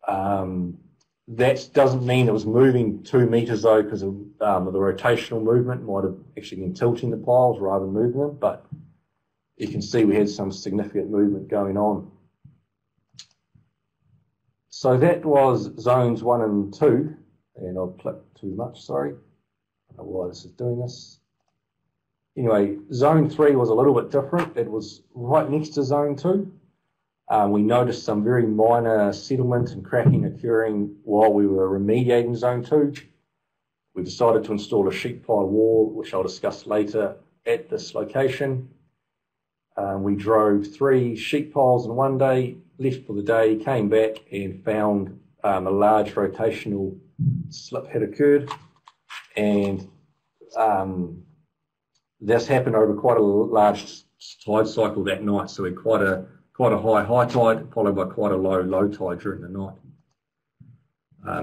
Speaker 5: That doesn't mean it was moving 2 metres though, because of the rotational movement might have actually been tilting the piles rather than moving them, but you can see we had some significant movement going on. So that was zones 1 and 2, and I've clicked too much, sorry. I don't know why this is doing this. Anyway, zone 3 was a little bit different. It was right next to zone 2. We noticed some very minor settlement and cracking occurring while we were remediating zone 2. We decided to install a sheet pile wall, which I'll discuss later, at this location. We drove 3 sheet piles in one day, left for the day, came back and found a large rotational slip had occurred. And this happened over quite a large tide cycle that night, so we had quite a high tide followed by quite a low tide during the night.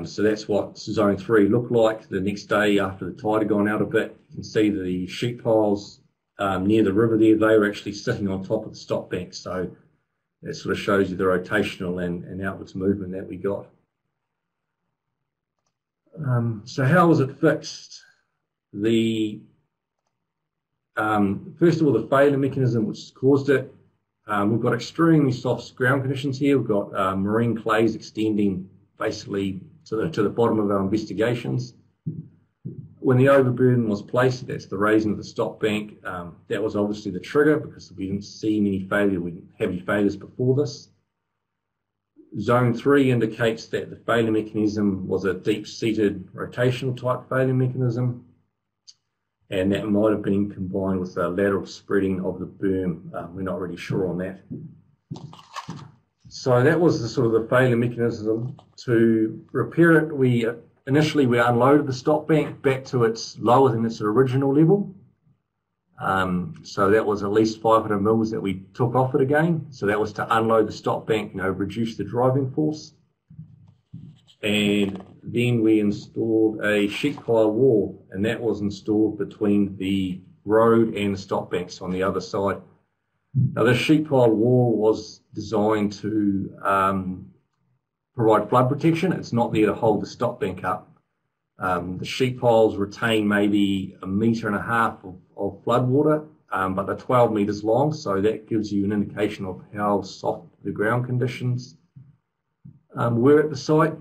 Speaker 5: So that's what zone 3 looked like. The next day, after the tide had gone out a bit, you can see the sheet piles near the river there, they were actually sitting on top of the stop bank, so that sort of shows you the rotational and outwards movement that we got. So how was it fixed? First of all, the failure mechanism which caused it. We've got extremely soft ground conditions here. We've got marine clays extending basically to the bottom of our investigations. When the overburden was placed, that's the raising of the stop bank, that was obviously the trigger because we didn't see many heavy failures before this. Zone 3 indicates that the failure mechanism was a deep-seated rotational type failure mechanism, and that might have been combined with a lateral spreading of the berm. We're not really sure on that. So that was the sort of the failure mechanism. To repair it, initially we unloaded the stop bank back to its lower than its original level. So that was at least 500 mils that we took off it again. So that was to unload the stop bank, reduce the driving force. And then we installed a sheet pile wall, and that was installed between the road and the stop banks on the other side. Now, this sheet pile wall was designed to provide flood protection. It's not there to hold the stop bank up. The sheet piles retain maybe 1.5 meters of flood water, but they're 12 meters long, so that gives you an indication of how soft the ground conditions were at the site.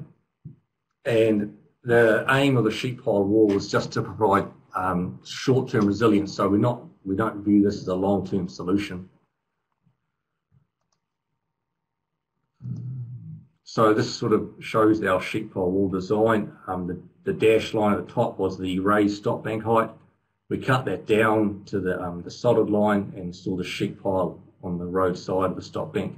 Speaker 5: And the aim of the sheet pile wall was just to provide short-term resilience, so we don't view this as a long-term solution. So this sort of shows our sheet pile wall design. The dashed line at the top was the raised stop bank height. We cut that down to the solid line and installed a sheet pile on the road side of the stop bank.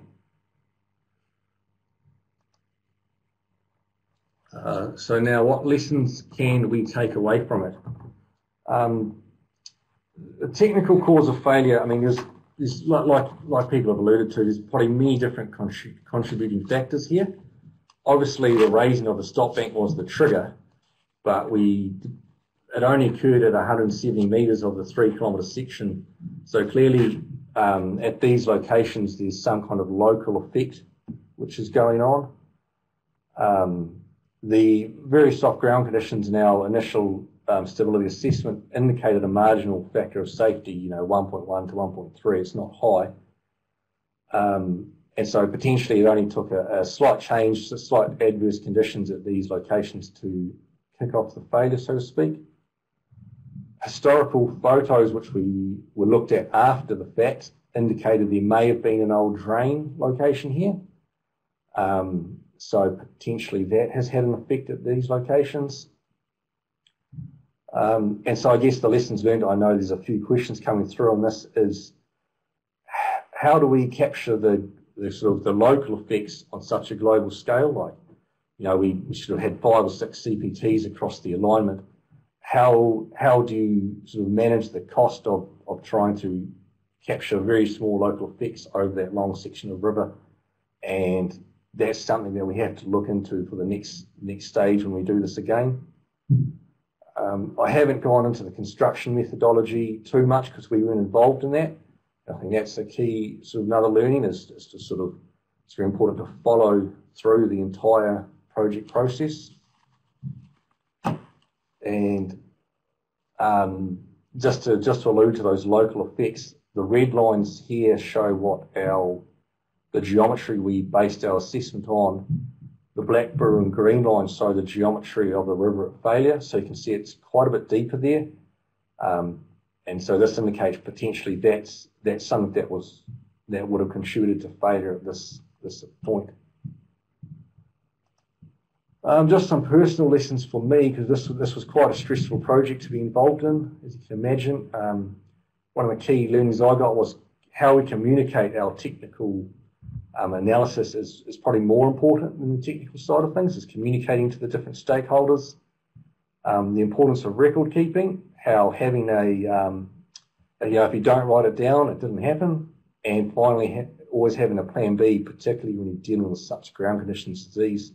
Speaker 5: So now, what lessons can we take away from it? The technical cause of failure, I mean, there's like people have alluded to, there's probably many different contributing factors here. Obviously, the raising of the stop bank was the trigger, but it only occurred at 170 metres of the 3-kilometre section. So clearly, at these locations, there's some kind of local effect which is going on. The very soft ground conditions in our initial stability assessment indicated a marginal factor of safety, 1.1 to 1.3. It's not high. And so potentially it only took a slight change, slight adverse conditions at these locations to kick off the failure, so to speak. Historical photos which we were looked at after the fact indicated there may have been an old drain location here. So potentially that has had an effect at these locations. And so I guess the lessons learned, I know there's a few questions coming through on this, is how do we capture the sort of the local effects on such a global scale? Like, we sort of had 5 or 6 CPTs across the alignment. How do you sort of manage the cost of trying to capture very small local effects over that long section of river? And that's something that we have to look into for the next stage when we do this again. I haven't gone into the construction methodology too much because we weren't involved in that. I think that's a key sort of another learning is to sort of, it's very important to follow through the entire project process. And just to allude to those local effects, the red lines here show what the geometry we based our assessment on. The black, blue and green lines show the geometry of the river at failure, so you can see it's quite a bit deeper there. And so this indicates potentially that's something that would have contributed to failure at this point. Just some personal lessons for me, because this was quite a stressful project to be involved in, as you can imagine. One of the key learnings I got was how we communicate our technical analysis is probably more important than the technical side of things, is communicating to the different stakeholders. The importance of record keeping, how having if you don't write it down, it didn't happen. And finally, always having a plan B, particularly when you're dealing with such ground conditions as these.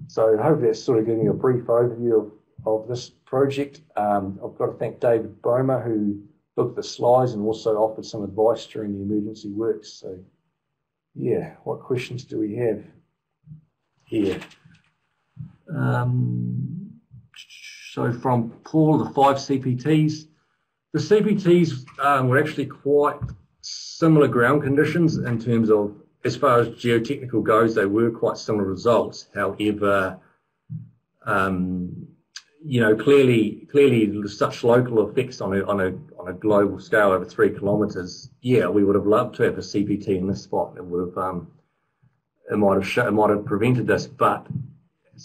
Speaker 5: So I hope that's sort of giving you a brief overview of this project. I've got to thank David Bomer, who looked at the slides and also offered some advice during the emergency works. So yeah, what questions do we have here? So from Paul, the 5 CPTs. The CPTs were actually quite similar ground conditions in terms of, as far as geotechnical goes, they were quite similar results. However, clearly such local effects on a global scale over 3 kilometres. Yeah, we would have loved to have a CPT in this spot. It would have, it might have prevented this, but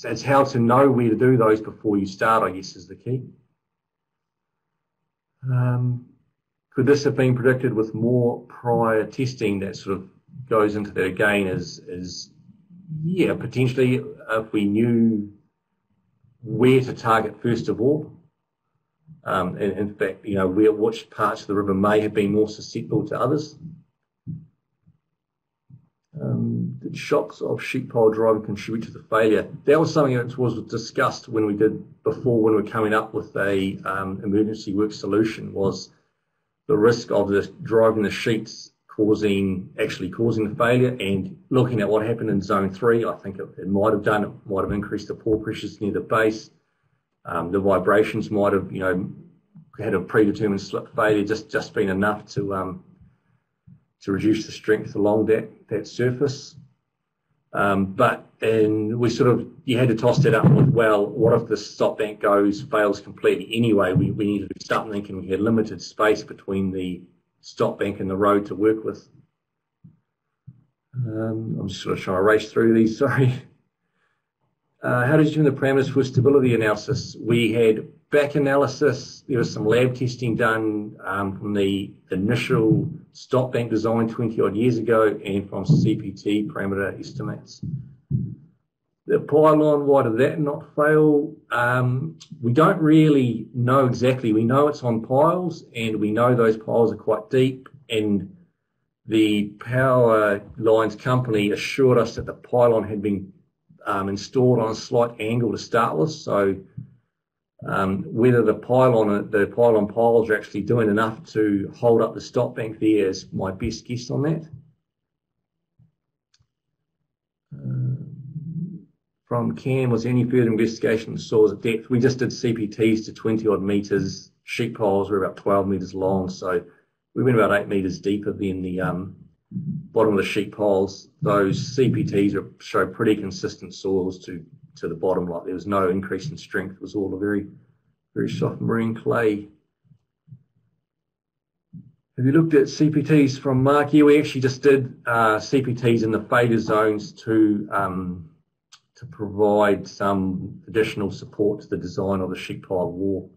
Speaker 5: it's how to know where to do those before you start, I guess, is the key. Could this have been predicted with more prior testing that sort of goes into that again is yeah, potentially if we knew where to target first of all. In fact, you know, which parts of the river may have been more susceptible to others. Did shocks of sheep pile driving contribute to the failure? That was something that was discussed when we were coming up with a emergency work solution, was the risk of driving the sheets actually causing the failure, and looking at what happened in zone 3, I think it might have increased the pore pressures near the base. The vibrations might have, you know, had a predetermined slip failure, just been enough to reduce the strength along that surface. But you had to toss that up with, well, what if the stop bank fails completely anyway? We needed to do something, and we had limited space between the stop bank and the road to work with. I'm just sort of trying to race through these, sorry. How did you do the parameters for stability analysis? We had back analysis. There was some lab testing done from the initial stop bank design 20 odd years ago, and from CPT parameter estimates. The pylon, why did that not fail? We don't really know exactly. We know it's on piles, and we know those piles are quite deep, and the power lines company assured us that the pylon had been installed on a slight angle to start with. So whether the pylon piles are actually doing enough to hold up the stop bank there is my best guess on that. From Cam, was there any further investigation of soils at depth? We just did CPTs to 20 odd metres. Sheet piles were about 12 metres long, so we went about 8 metres deeper than the bottom of the sheet piles. Those CPTs show pretty consistent soils to the bottom, like there was no increase in strength. It was all a very, very soft marine clay. Have you looked at CPTs from Mark? Yeah, we actually just did CPTs in the failure zones to provide some additional support to the design of the sheet pile wall.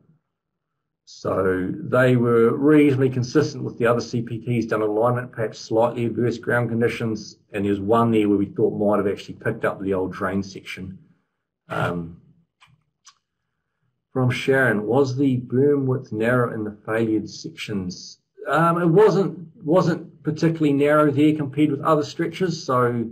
Speaker 5: So they were reasonably consistent with the other CPTs done alignment, perhaps slightly adverse ground conditions, and there was one there where we thought might have actually picked up the old drain section. From Sharon, was the berm width narrow in the failured sections? It wasn't particularly narrow there compared with other stretches, so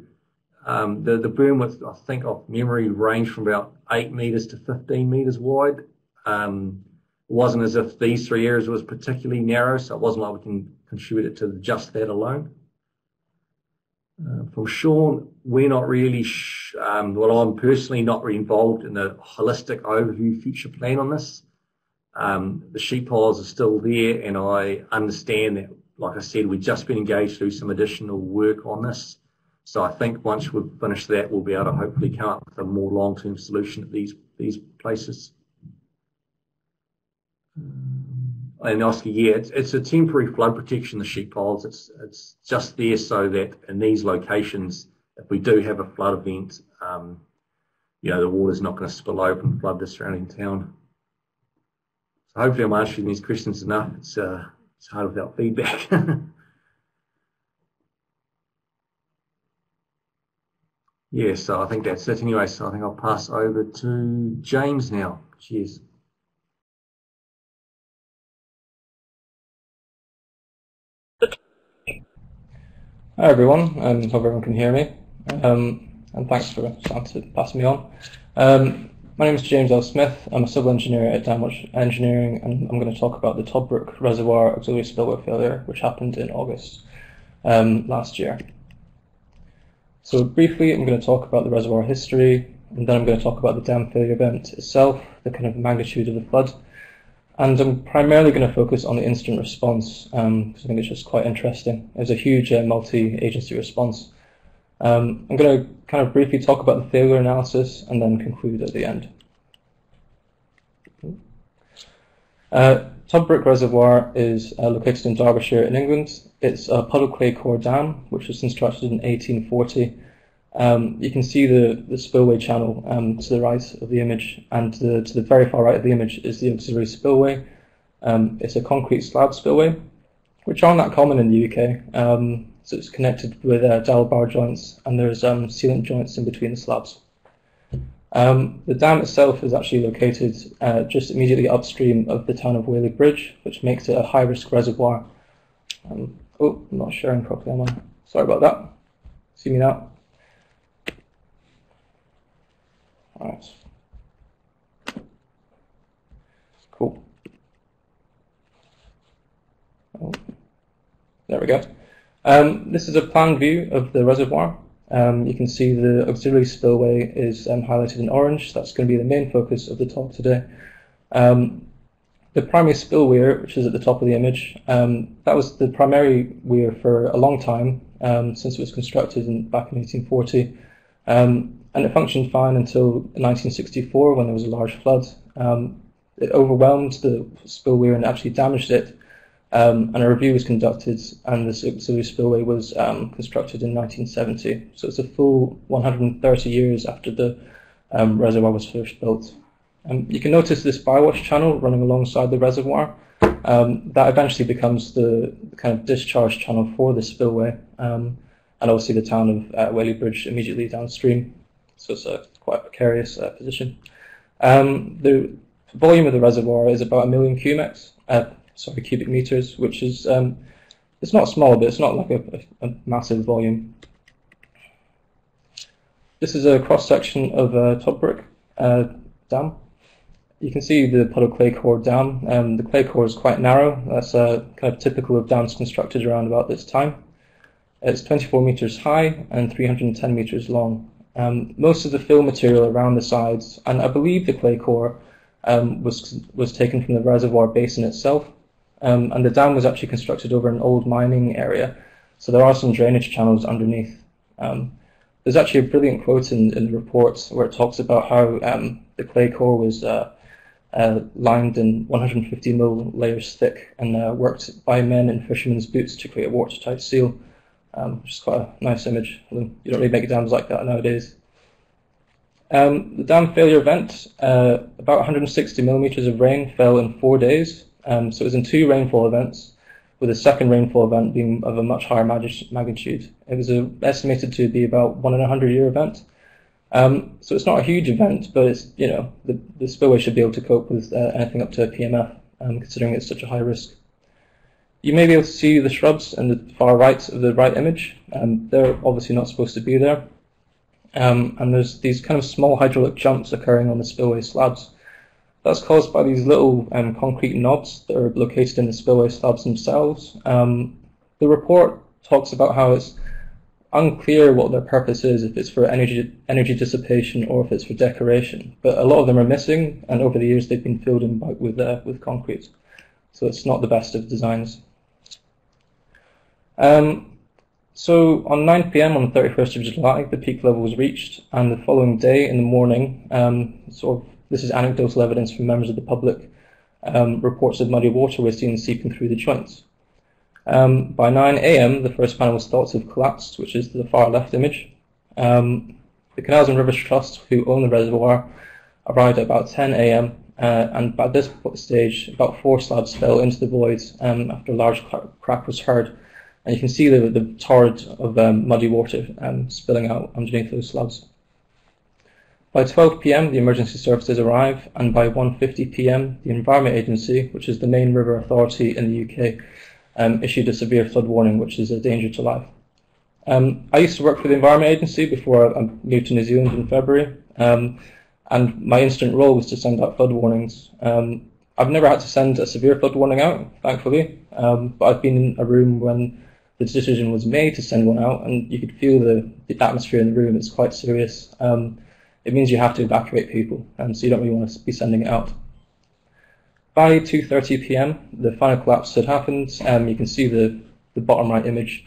Speaker 5: the berm width, I think off memory, ranged from about 8 metres to 15 metres wide. It wasn't as if these 3 areas was particularly narrow, so it wasn't like we can contribute it to just that alone. From Sean, we're not really, well, I'm personally not really involved in the holistic overview future plan on this. The sheet piles are still there, and I understand that, like I said, we've just been engaged through some additional work on this. So I think once we've finished that, we'll be able to hopefully come up with a more long-term solution at these places. And Oscar, yeah, it's a temporary flood protection, the sheet piles. It's just there so that in these locations, if we do have a flood event, you know, the water's not going to spill over and flood the surrounding town. So hopefully I'm answering these questions enough. It's hard without feedback. Yeah, so I think that's it anyway. So I think I'll pass over to James now. Cheers.
Speaker 6: Hi everyone, hope everyone can hear me, and thanks for passing me on. My name is James L. Smith. I'm a civil engineer at Downwatch Engineering, and I'm going to talk about the Toddbrook Reservoir auxiliary spillway failure, which happened in August last year. So briefly, I'm going to talk about the reservoir history, and then I'm going to talk about the dam failure event itself, the kind of magnitude of the flood. And I'm primarily going to focus on the incident response, because I think it's just quite interesting. It was a huge multi-agency response. I'm going to kind of briefly talk about the failure analysis and then conclude at the end. Toddbrook Reservoir is located in Derbyshire in England. It's a puddle clay core dam, which was constructed in 1840. You can see the spillway channel to the right of the image, and to the very far right of the image is the auxiliary spillway. It's a concrete slab spillway, which aren't that common in the UK. So it's connected with dowel bar joints, and there's sealant joints in between the slabs. The dam itself is actually located just immediately upstream of the town of Whaley Bridge, which makes it a high-risk reservoir. Oh, I'm not sharing properly, am I? Sorry about that. See me now? All right. Cool. Oh, there we go. This is a plan view of the reservoir. You can see the auxiliary spillway is highlighted in orange. That's going to be the main focus of the talk today. The primary spill weir, which is at the top of the image, that was the primary weir for a long time, since it was constructed back in 1840. And it functioned fine until 1964 when there was a large flood. It overwhelmed the spill weir and actually damaged it. And a review was conducted, and this auxiliary spillway was constructed in 1970. So it's a full 130 years after the reservoir was first built. You can notice this bywash channel running alongside the reservoir. That eventually becomes the kind of discharge channel for the spillway, and obviously the town of Whaley Bridge immediately downstream. So it's a quite precarious position. The volume of the reservoir is about 1 million cubic meters, which is it's not small, but it's not like a massive volume. This is a cross section of Toddbrook Dam. You can see the puddle clay core dam. The clay core is quite narrow. That's kind of typical of dams constructed around about this time. It's 24 meters high and 310 meters long. Most of the fill material around the sides, and I believe the clay core, was taken from the reservoir basin itself. And the dam was actually constructed over an old mining area, so there are some drainage channels underneath. There's actually a brilliant quote in the report where it talks about how the clay core was lined in 150 mil layers thick and worked by men in fishermen's boots to create a watertight seal, which is quite a nice image. You don't really make dams like that nowadays. The dam failure event, about 160 millimeters of rain fell in 4 days. So it was in 2 rainfall events, with the second rainfall event being of a much higher magnitude. It was estimated to be about 1 in a 100-year event. So it's not a huge event, but it's, you know, the spillway should be able to cope with anything up to a PMF, considering it's such a high risk. You may be able to see the shrubs in the far right of the right image. They're obviously not supposed to be there. And there's these kind of small hydraulic jumps occurring on the spillway slabs. That's caused by these little concrete knobs that are located in the spillway slabs themselves. The report talks about how it's unclear what their purpose is, if it's for energy dissipation or if it's for decoration. But a lot of them are missing, and over the years they've been filled in with concrete. So it's not the best of designs. So on 9 PM on the 31st of July, the peak level was reached, and the following day in the morning, this is anecdotal evidence from members of the public, reports of muddy water were seen seeping through the joints. By 9 AM, the first panel was thought to have collapsed, which is the far left image. The Canals and Rivers Trust, who own the reservoir, arrived at about 10 AM, and by this stage, about 4 slabs fell into the void after a large crack was heard. And you can see the torrent of muddy water spilling out underneath those slabs. By 12 PM, the emergency services arrive, and by 1:50 PM, the Environment Agency, which is the main river authority in the UK, issued a severe flood warning, which is a danger to life. I used to work for the Environment Agency before I moved to New Zealand in February, and my instant role was to send out flood warnings. I've never had to send a severe flood warning out, thankfully, but I've been in a room when the decision was made to send one out, and you could feel the atmosphere in the room. It's quite serious. It means you have to evacuate people, so you don't really want to be sending it out. By 2:30 PM, the final collapse had happened. You can see the bottom right image,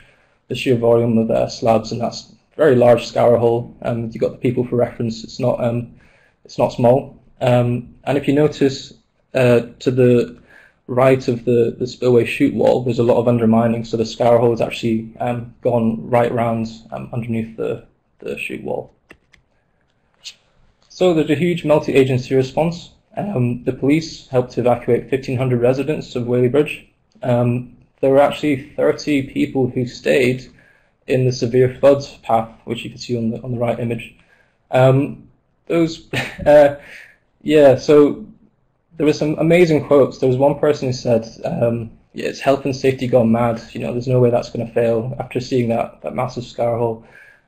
Speaker 6: the sheer volume of slabs, and that's a very large scour hole. You've got the people for reference. It's not small. And if you notice to the right of the spillway chute wall, there's a lot of undermining, so the scour hole has actually gone right round underneath the chute wall. So there's a huge multi-agency response. The police helped to evacuate 1,500 residents of Whaley Bridge. There were actually 30 people who stayed in the severe flood path, which you can see on the right image. Yeah, so there were some amazing quotes. There was one person who said, yeah, it's health and safety gone mad. You know, there's no way that's going to fail after seeing that massive scar hole.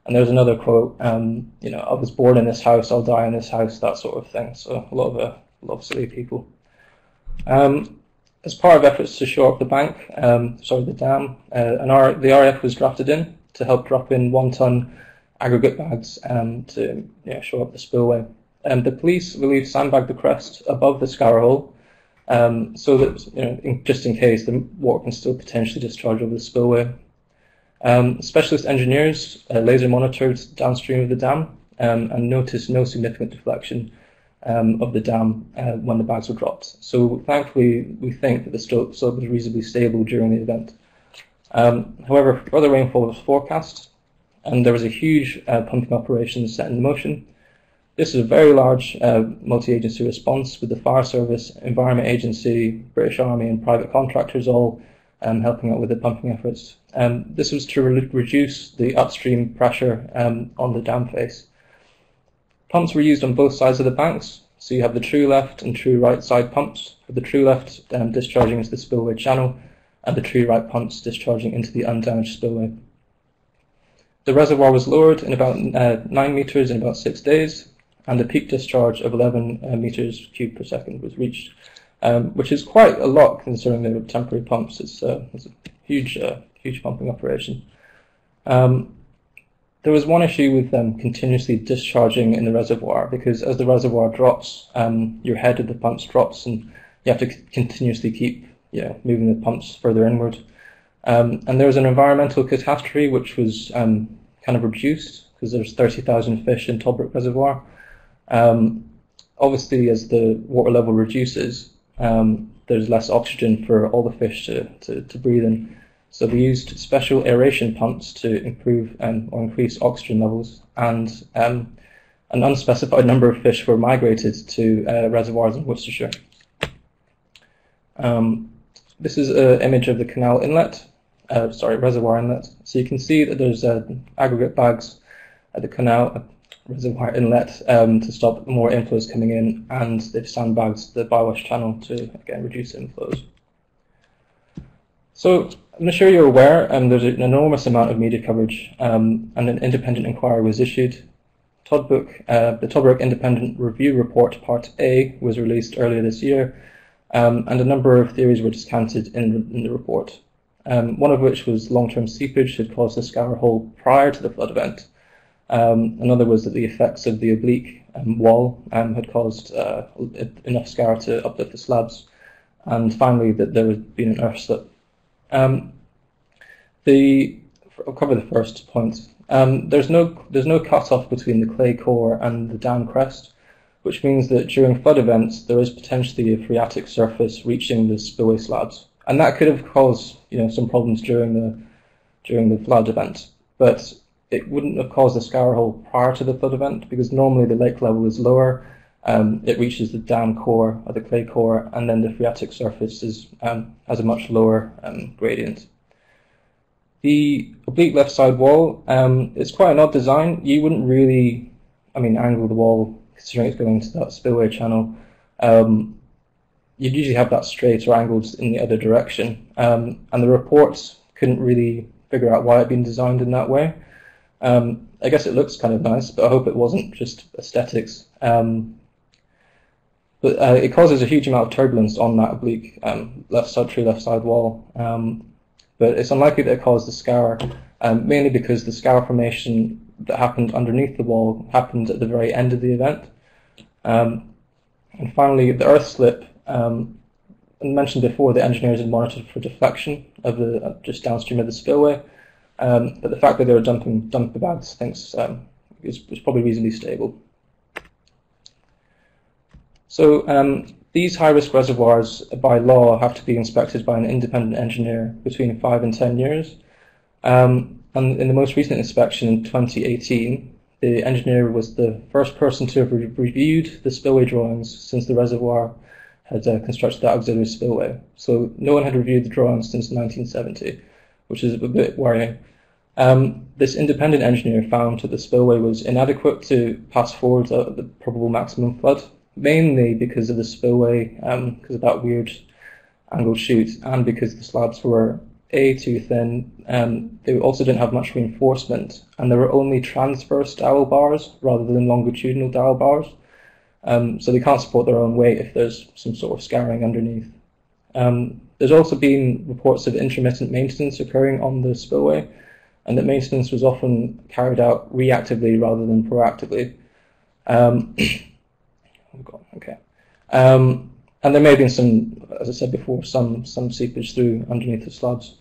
Speaker 6: And there's another quote, you know, I was born in this house, I'll die in this house, that sort of thing. So a lot of silly people. As part of efforts to shore up the bank, the dam, the RAF was drafted in to help drop in 1-ton aggregate bags to shore up the spillway. The police relieved sandbagged the crest above the scour hole, so that just in case the water can still potentially discharge over the spillway. Specialist engineers laser monitored downstream of the dam and noticed no significant deflection of the dam when the bags were dropped. So thankfully, we think that the slope was reasonably stable during the event. However, further rainfall was forecast, and there was a huge pumping operation set in motion. This is a very large multi-agency response with the Fire Service, Environment Agency, British Army and private contractors all helping out with the pumping efforts. This was to reduce the upstream pressure on the dam face. Pumps were used on both sides of the banks, so you have the true left and true right side pumps, with the true left discharging into the spillway channel and the true right pumps discharging into the undamaged spillway. The reservoir was lowered in about 9 meters in about 6 days, and a peak discharge of 11 meters cubed per second was reached, which is quite a lot considering they were temporary pumps. It's a huge pumping operation. There was one issue with continuously discharging in the reservoir, because as the reservoir drops, your head of the pumps drops, and you have to continuously keep moving the pumps further inward. And there was an environmental catastrophe which was kind of reduced because there's 30,000 fish in Tobruk Reservoir. Obviously, as the water level reduces, there's less oxygen for all the fish to breathe in. So we used special aeration pumps to improve or increase oxygen levels, and an unspecified number of fish were migrated to reservoirs in Worcestershire. This is an image of the canal inlet, reservoir inlet. So you can see that there's aggregate bags at the canal reservoir inlet to stop more inflows coming in, and they've sandbagged the bywash channel to again reduce inflows. So I'm sure you're aware there's an enormous amount of media coverage, and an independent inquiry was issued. The Tobruk Independent Review Report Part A was released earlier this year, and a number of theories were descanted in the report. One of which was long-term seepage had caused the scour hole prior to the flood event. Another was that the effects of the oblique wall had caused enough scour to uplift the slabs, and finally that there had been an earth slip. I'll cover the first point. There's no cut-off between the clay core and the dam crest, which means that during flood events there is potentially a phreatic surface reaching the spillway slabs, and that could have caused some problems during the flood event, but it wouldn't have caused the scour hole prior to the flood event, because normally the lake level is lower. It reaches the dam core or the clay core, and then the phreatic surface has a much lower gradient. The oblique left side wall is quite an odd design. You wouldn't really, angle the wall considering it's going to that spillway channel. You'd usually have that straight or angled in the other direction, and the reports couldn't really figure out why it'd been designed in that way. I guess it looks kind of nice, but I hope it wasn't just aesthetics. But it causes a huge amount of turbulence on that oblique true left side wall. But it's unlikely that it caused the scour, mainly because the scour formation that happened underneath the wall happened at the very end of the event. And finally, the earth slip. I mentioned before the engineers had monitored for deflection of the just downstream of the spillway, but the fact that they were dumping the bags, was probably reasonably stable. So these high-risk reservoirs, by law, have to be inspected by an independent engineer between 5 and 10 years. And in the most recent inspection in 2018, the engineer was the first person to have reviewed the spillway drawings since the reservoir had constructed the auxiliary spillway. So no one had reviewed the drawings since 1970, which is a bit worrying. This independent engineer found that the spillway was inadequate to pass forward the probable maximum flood, mainly because of the spillway, because of that weird angled chute, and because the slabs were too thin. They also didn't have much reinforcement, and there were only transverse dowel bars rather than longitudinal dowel bars, so they can't support their own weight if there's some sort of scarring underneath. There's also been reports of intermittent maintenance occurring on the spillway, and that maintenance was often carried out reactively rather than proactively. And there may have been some, as I said before, some seepage through underneath the slabs.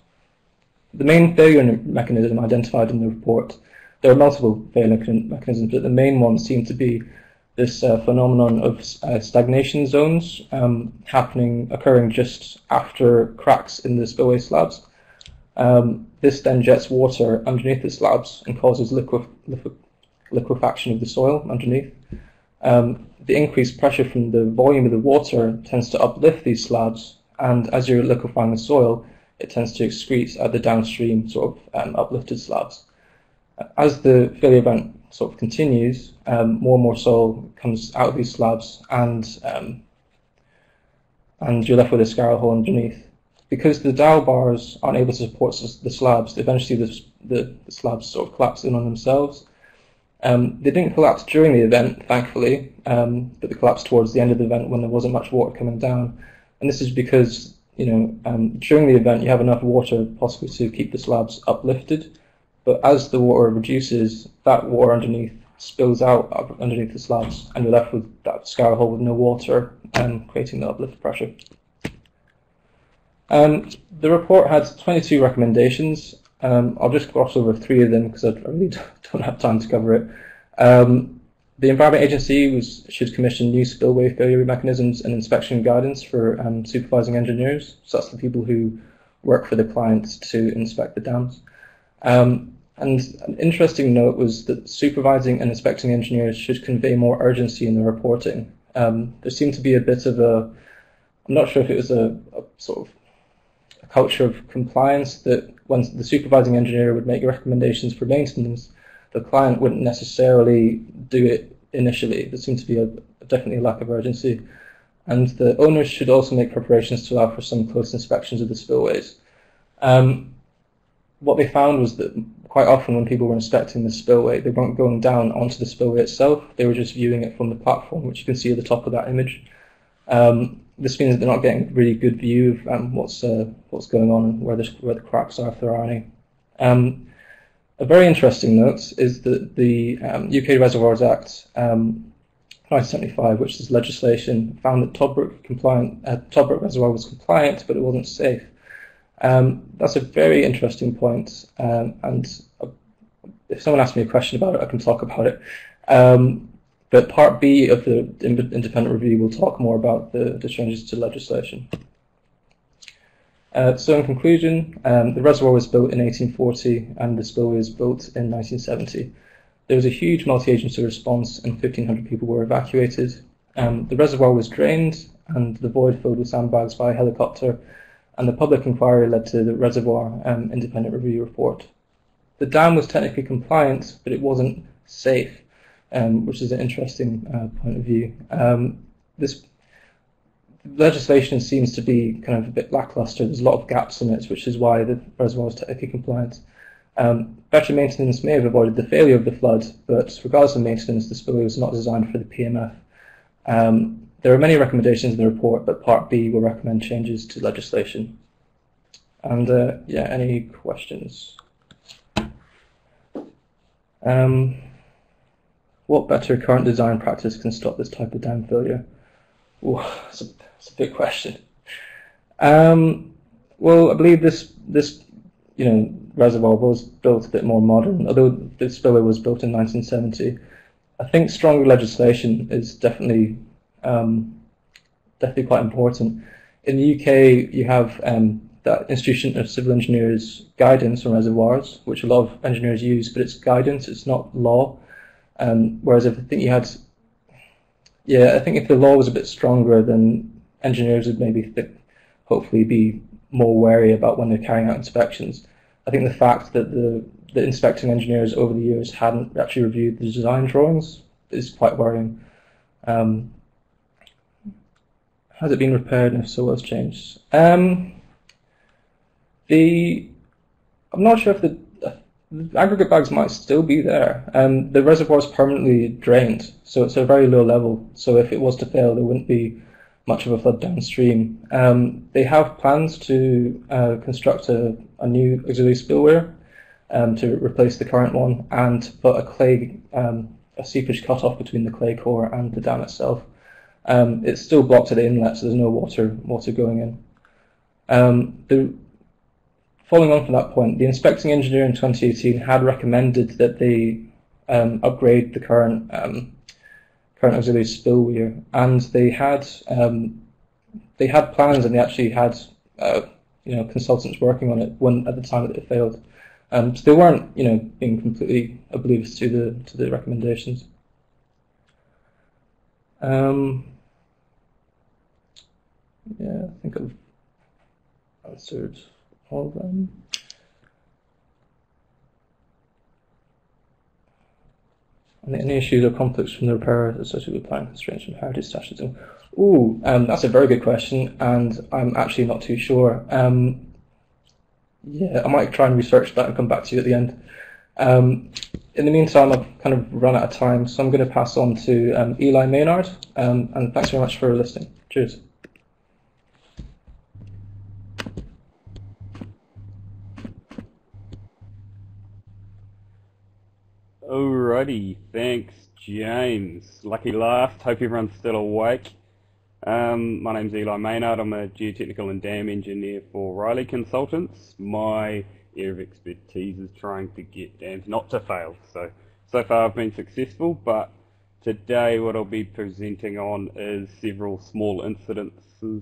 Speaker 6: The main failure mechanism identified in the report, there are multiple failure mechanisms, but the main one seemed to be this phenomenon of stagnation zones occurring just after cracks in the spillway slabs. This then jets water underneath the slabs and causes liquefaction of the soil underneath. The increased pressure from the volume of the water tends to uplift these slabs, and as you're liquefying the soil, it tends to excrete at the downstream sort of uplifted slabs. As the failure event sort of continues, more and more soil comes out of these slabs, and you're left with a scarrel hole underneath. Because the dowel bars aren't able to support the slabs, eventually the slabs sort of collapse in on themselves. They didn't collapse during the event, thankfully, but they collapsed towards the end of the event when there wasn't much water coming down. And this is because, during the event you have enough water possibly to keep the slabs uplifted, but as the water reduces, that water underneath spills out underneath the slabs, and you're left with that scarrel hole with no water, creating the uplift pressure. The report had 22 recommendations. I'll just gloss over 3 of them because I really don't have time to cover it. The Environment Agency should commission new spillway failure mechanisms and inspection guidance for supervising engineers. So that's the people who work for the clients to inspect the dams. And an interesting note was that supervising and inspecting engineers should convey more urgency in the reporting. There seemed to be a bit of I'm not sure if it was a sort of a culture of compliance that when the supervising engineer would make recommendations for maintenance, the client wouldn't necessarily do it initially. There seemed to be definitely a lack of urgency. And the owners should also make preparations to allow for some close inspections of the spillways. What they found was that quite often when people were inspecting the spillway, they weren't going down onto the spillway itself, they were just viewing it from the platform, which you can see at the top of that image. This means that they're not getting a really good view of what's going on and where the cracks are, if there are any. A very interesting note is that the UK Reservoirs Act 1975, which is legislation, found that Toddbrook Reservoir was compliant, but it wasn't safe. That's a very interesting point, and if someone asks me a question about it, I can talk about it. But Part B of the independent review will talk more about the changes to legislation. So in conclusion, the reservoir was built in 1840 and the spillway was built in 1970. There was a huge multi-agency response and 1,500 people were evacuated. The reservoir was drained and the void filled with sandbags by helicopter, and the public inquiry led to the reservoir independent review report. The dam was technically compliant, but it wasn't safe, which is an interesting point of view. This legislation seems to be kind of a bit lackluster. There's a lot of gaps in it, which is why the reservoir is technically compliant. Better maintenance may have avoided the failure of the flood, but regardless of maintenance, the spillway was not designed for the PMF. There are many recommendations in the report, but Part B will recommend changes to legislation. And yeah, any questions? What better current design practice can stop this type of dam failure? Ooh, it's a big question. Well, I believe this reservoir was built a bit more modern, although the spillway was built in 1970. I think stronger legislation is definitely quite important. In the UK, you have that Institution of Civil Engineers guidance on reservoirs, which a lot of engineers use, but it's guidance, it's not law. Whereas if I think if the law was a bit stronger, then engineers would maybe hopefully be more wary about when they're carrying out inspections. I think the fact that the inspecting engineers over the years hadn't actually reviewed the design drawings is quite worrying. Has it been repaired, and if so, what's changed? I'm not sure if the aggregate bags might still be there. The reservoir is permanently drained, so it's a very low level. So if it was to fail, there wouldn't be much of a flood downstream. They have plans to construct a new auxiliary spillway to replace the current one, and to put a seepage cutoff between the clay core and the dam itself. It's still blocked at the inlet, so there's no water going in. Following on from that point, the inspecting engineer in 2018 had recommended that they upgrade the current auxiliary spillway, and they had plans, and they actually had consultants working on it at the time that it failed. So they weren't being completely oblivious to the recommendations. Yeah, I think I've answered all of them. And any issues or conflicts from the repair associated with planning constraints from heritage statutes? Ooh, that's a very good question, and I'm actually not too sure. Yeah, I might try and research that and come back to you at the end. In the meantime, I've kind of run out of time, so I'm going to pass on to Eli Maynard, and thanks very much for listening. Cheers.
Speaker 7: Alrighty, thanks James. Lucky last, hope everyone's still awake. My name's Eli Maynard, I'm a geotechnical and dam engineer for Riley Consultants. My area of expertise is trying to get dams not to fail. So far I've been successful, but today what I'll be presenting on is several small incidences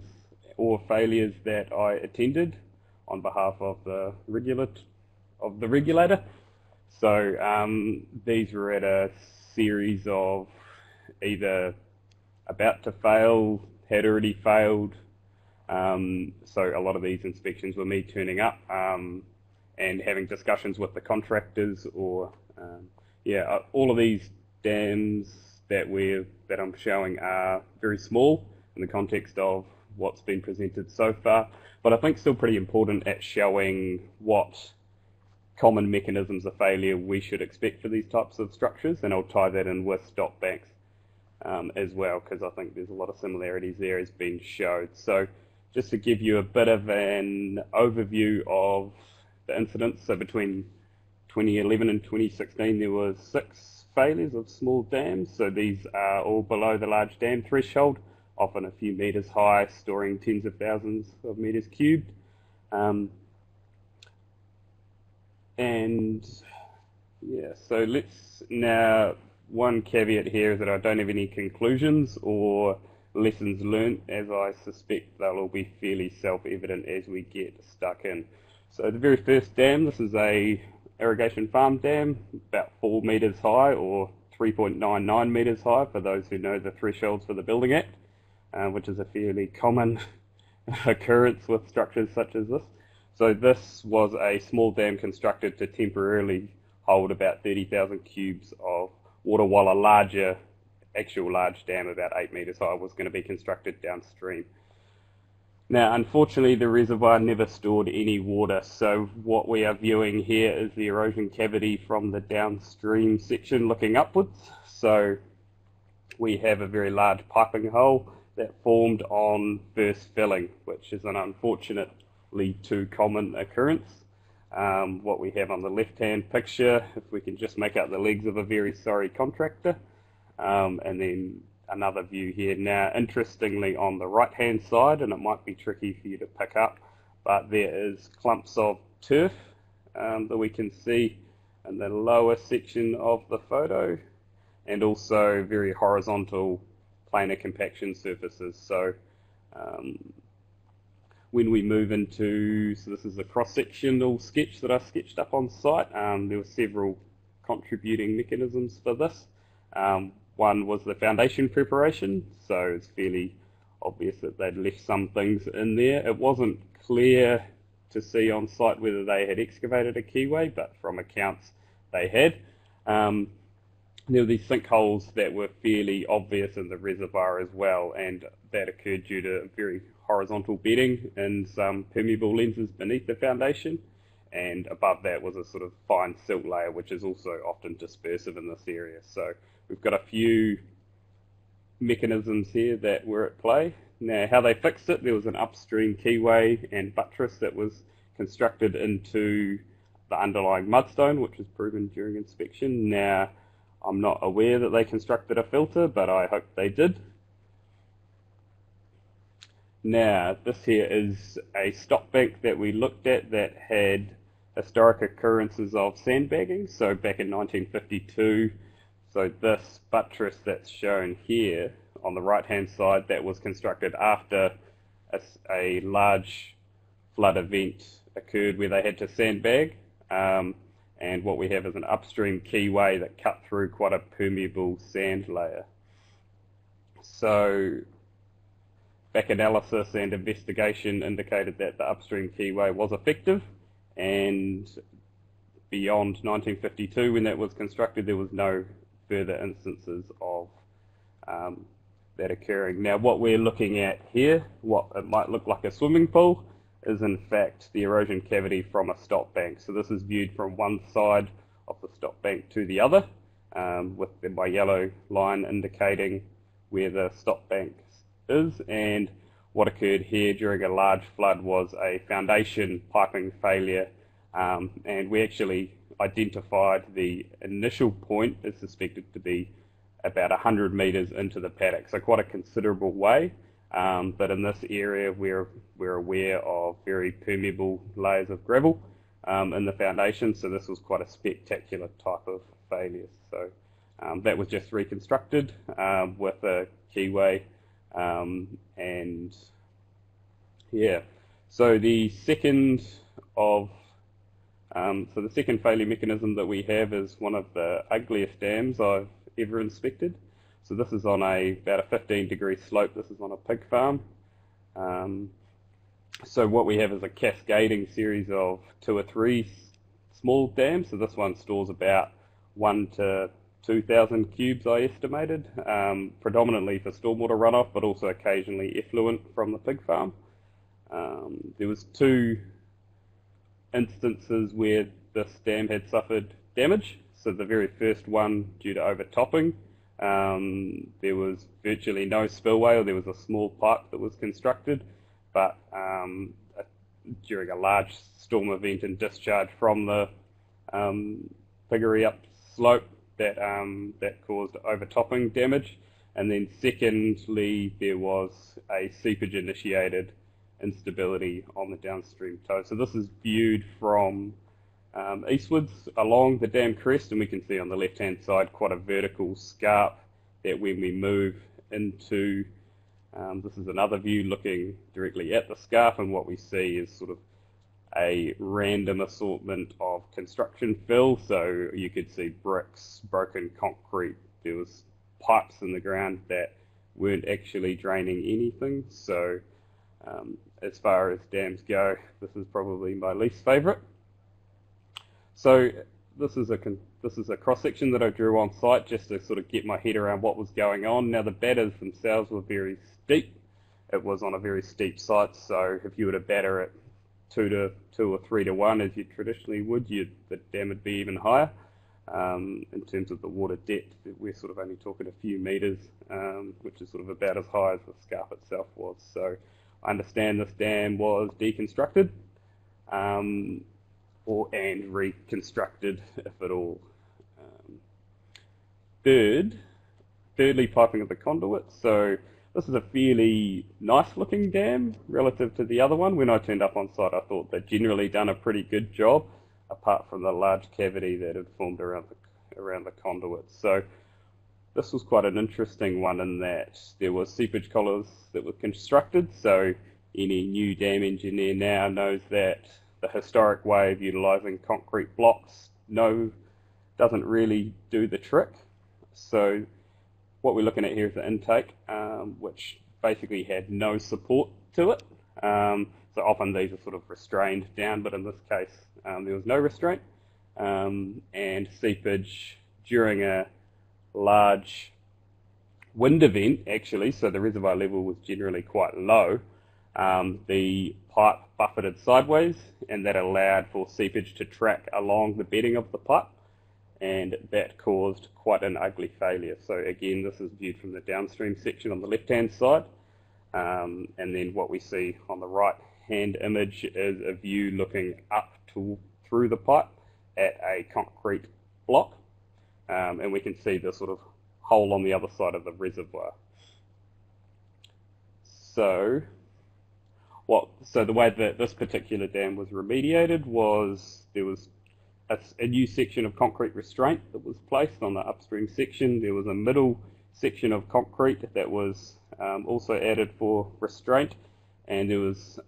Speaker 7: or failures that I attended on behalf of the regulator. So these were at a series of either about to fail, had already failed. So a lot of these inspections were me turning up and having discussions with the contractors, or all of these dams that I'm showing are very small in the context of what's been presented so far, but I think still pretty important at showing what common mechanisms of failure we should expect for these types of structures, and I'll tie that in with stop banks as well, because I think there's a lot of similarities there as been showed. So just to give you a bit of an overview of the incidents, so between 2011 and 2016 there were 6 failures of small dams, so these are all below the large dam threshold, often a few meters high, storing tens of thousands of meters cubed. So let's now, one caveat here is that I don't have any conclusions or lessons learned, as I suspect they'll all be fairly self-evident as we get stuck in. So the very first dam, this is a irrigation farm dam, about 4 meters high, or 3.99 meters high for those who know the thresholds for the Building Act, which is a fairly common occurrence with structures such as this. So this was a small dam constructed to temporarily hold about 30,000 cubes of water, while a actual large dam about 8 meters high was going to be constructed downstream. Now, unfortunately, the reservoir never stored any water, so what we are viewing here is the erosion cavity from the downstream section looking upwards. So we have a very large piping hole that formed on first filling, which is an unfortunate too common occurrence. What we have on the left-hand picture, if we can just make out the legs of a very sorry contractor, and then another view here. Now, interestingly, on the right-hand side, and it might be tricky for you to pick up, but there is clumps of turf that we can see in the lower section of the photo, and also very horizontal planar compaction surfaces. So when we move into, so this is a cross-sectional sketch that I sketched up on site. There were several contributing mechanisms for this. One was the foundation preparation, so it's fairly obvious that they'd left some things in there. It wasn't clear to see on site whether they had excavated a keyway, but from accounts they had. There were these sinkholes that were fairly obvious in the reservoir as well, and that occurred due to very horizontal bedding and some permeable lenses beneath the foundation, and above that was a sort of fine silt layer, which is also often dispersive in this area. So we've got a few mechanisms here that were at play. Now, how they fixed it, there was an upstream keyway and buttress that was constructed into the underlying mudstone, which was proven during inspection. Now, I'm not aware that they constructed a filter, but I hope they did. Now, this here is a stop bank that we looked at that had historic occurrences of sandbagging. So back in 1952, so this buttress that's shown here on the right-hand side, that was constructed after a large flood event occurred where they had to sandbag. And what we have is an upstream keyway that cut through quite a permeable sand layer. So back analysis and investigation indicated that the upstream keyway was effective, and beyond 1952, when that was constructed, there was no further instances of that occurring. Now, what we're looking at here, what it might look like a swimming pool, is in fact the erosion cavity from a stop bank. So this is viewed from one side of the stop bank to the other, with my yellow line indicating where the stop bank is. And what occurred here during a large flood was a foundation piping failure, and we actually identified the initial point is suspected to be about 100 metres into the paddock, so quite a considerable way. But in this area, we're aware of very permeable layers of gravel in the foundation, so this was quite a spectacular type of failure. So that was just reconstructed with a keyway, and yeah. So the second failure mechanism that we have is one of the ugliest dams I've ever inspected. So this is on about a 15-degree slope. This is on a pig farm. So what we have is a cascading series of 2 or 3 small dams. So this one stores about 1 to 2,000 cubes, I estimated, predominantly for stormwater runoff, but also occasionally effluent from the pig farm. There was 2 instances where this dam had suffered damage. So the very first one due to overtopping. There was virtually no spillway, or there was a small pipe that was constructed, but during a large storm event and discharge from the piggery up slope, that caused overtopping damage. And then secondly, there was a seepage initiated instability on the downstream toe. So this is viewed from eastwards along the dam crest, and we can see on the left hand side quite a vertical scarp that when we move into, this is another view looking directly at the scarp, and what we see is sort of a random assortment of construction fill. So you could see bricks, broken concrete, there was pipes in the ground that weren't actually draining anything. So as far as dams go, this is probably my least favourite. So this is a cross-section that I drew on site just to sort of get my head around what was going on. Now the batters themselves were very steep. It was on a very steep site, so if you were to batter it 2 or 3 to 1 as you traditionally would, the dam would be even higher. In terms of the water depth, we're sort of only talking a few metres, which is sort of about as high as the scarp itself was. So I understand this dam was deconstructed and reconstructed, if at all. Thirdly, piping of the conduit. So this is a fairly nice looking dam relative to the other one. When I turned up on site, I thought they'd generally done a pretty good job, apart from the large cavity that had formed around the conduit. So this was quite an interesting one in that there were seepage collars that were constructed. So any new dam engineer now knows that the historic way of utilising concrete blocks doesn't really do the trick. So what we're looking at here is the intake, which basically had no support to it. So often these are sort of restrained down, but in this case there was no restraint. And seepage during a large wind event, actually, so the reservoir level was generally quite low. The pipe buffeted sideways, and that allowed for seepage to track along the bedding of the pipe, and that caused quite an ugly failure. So again, this is viewed from the downstream section on the left-hand side, and then what we see on the right-hand image is a view looking up through the pipe at a concrete block, and we can see the sort of hole on the other side of the reservoir. So the way that this particular dam was remediated was there was a new section of concrete restraint that was placed on the upstream section. There was a middle section of concrete that was also added for restraint, and there was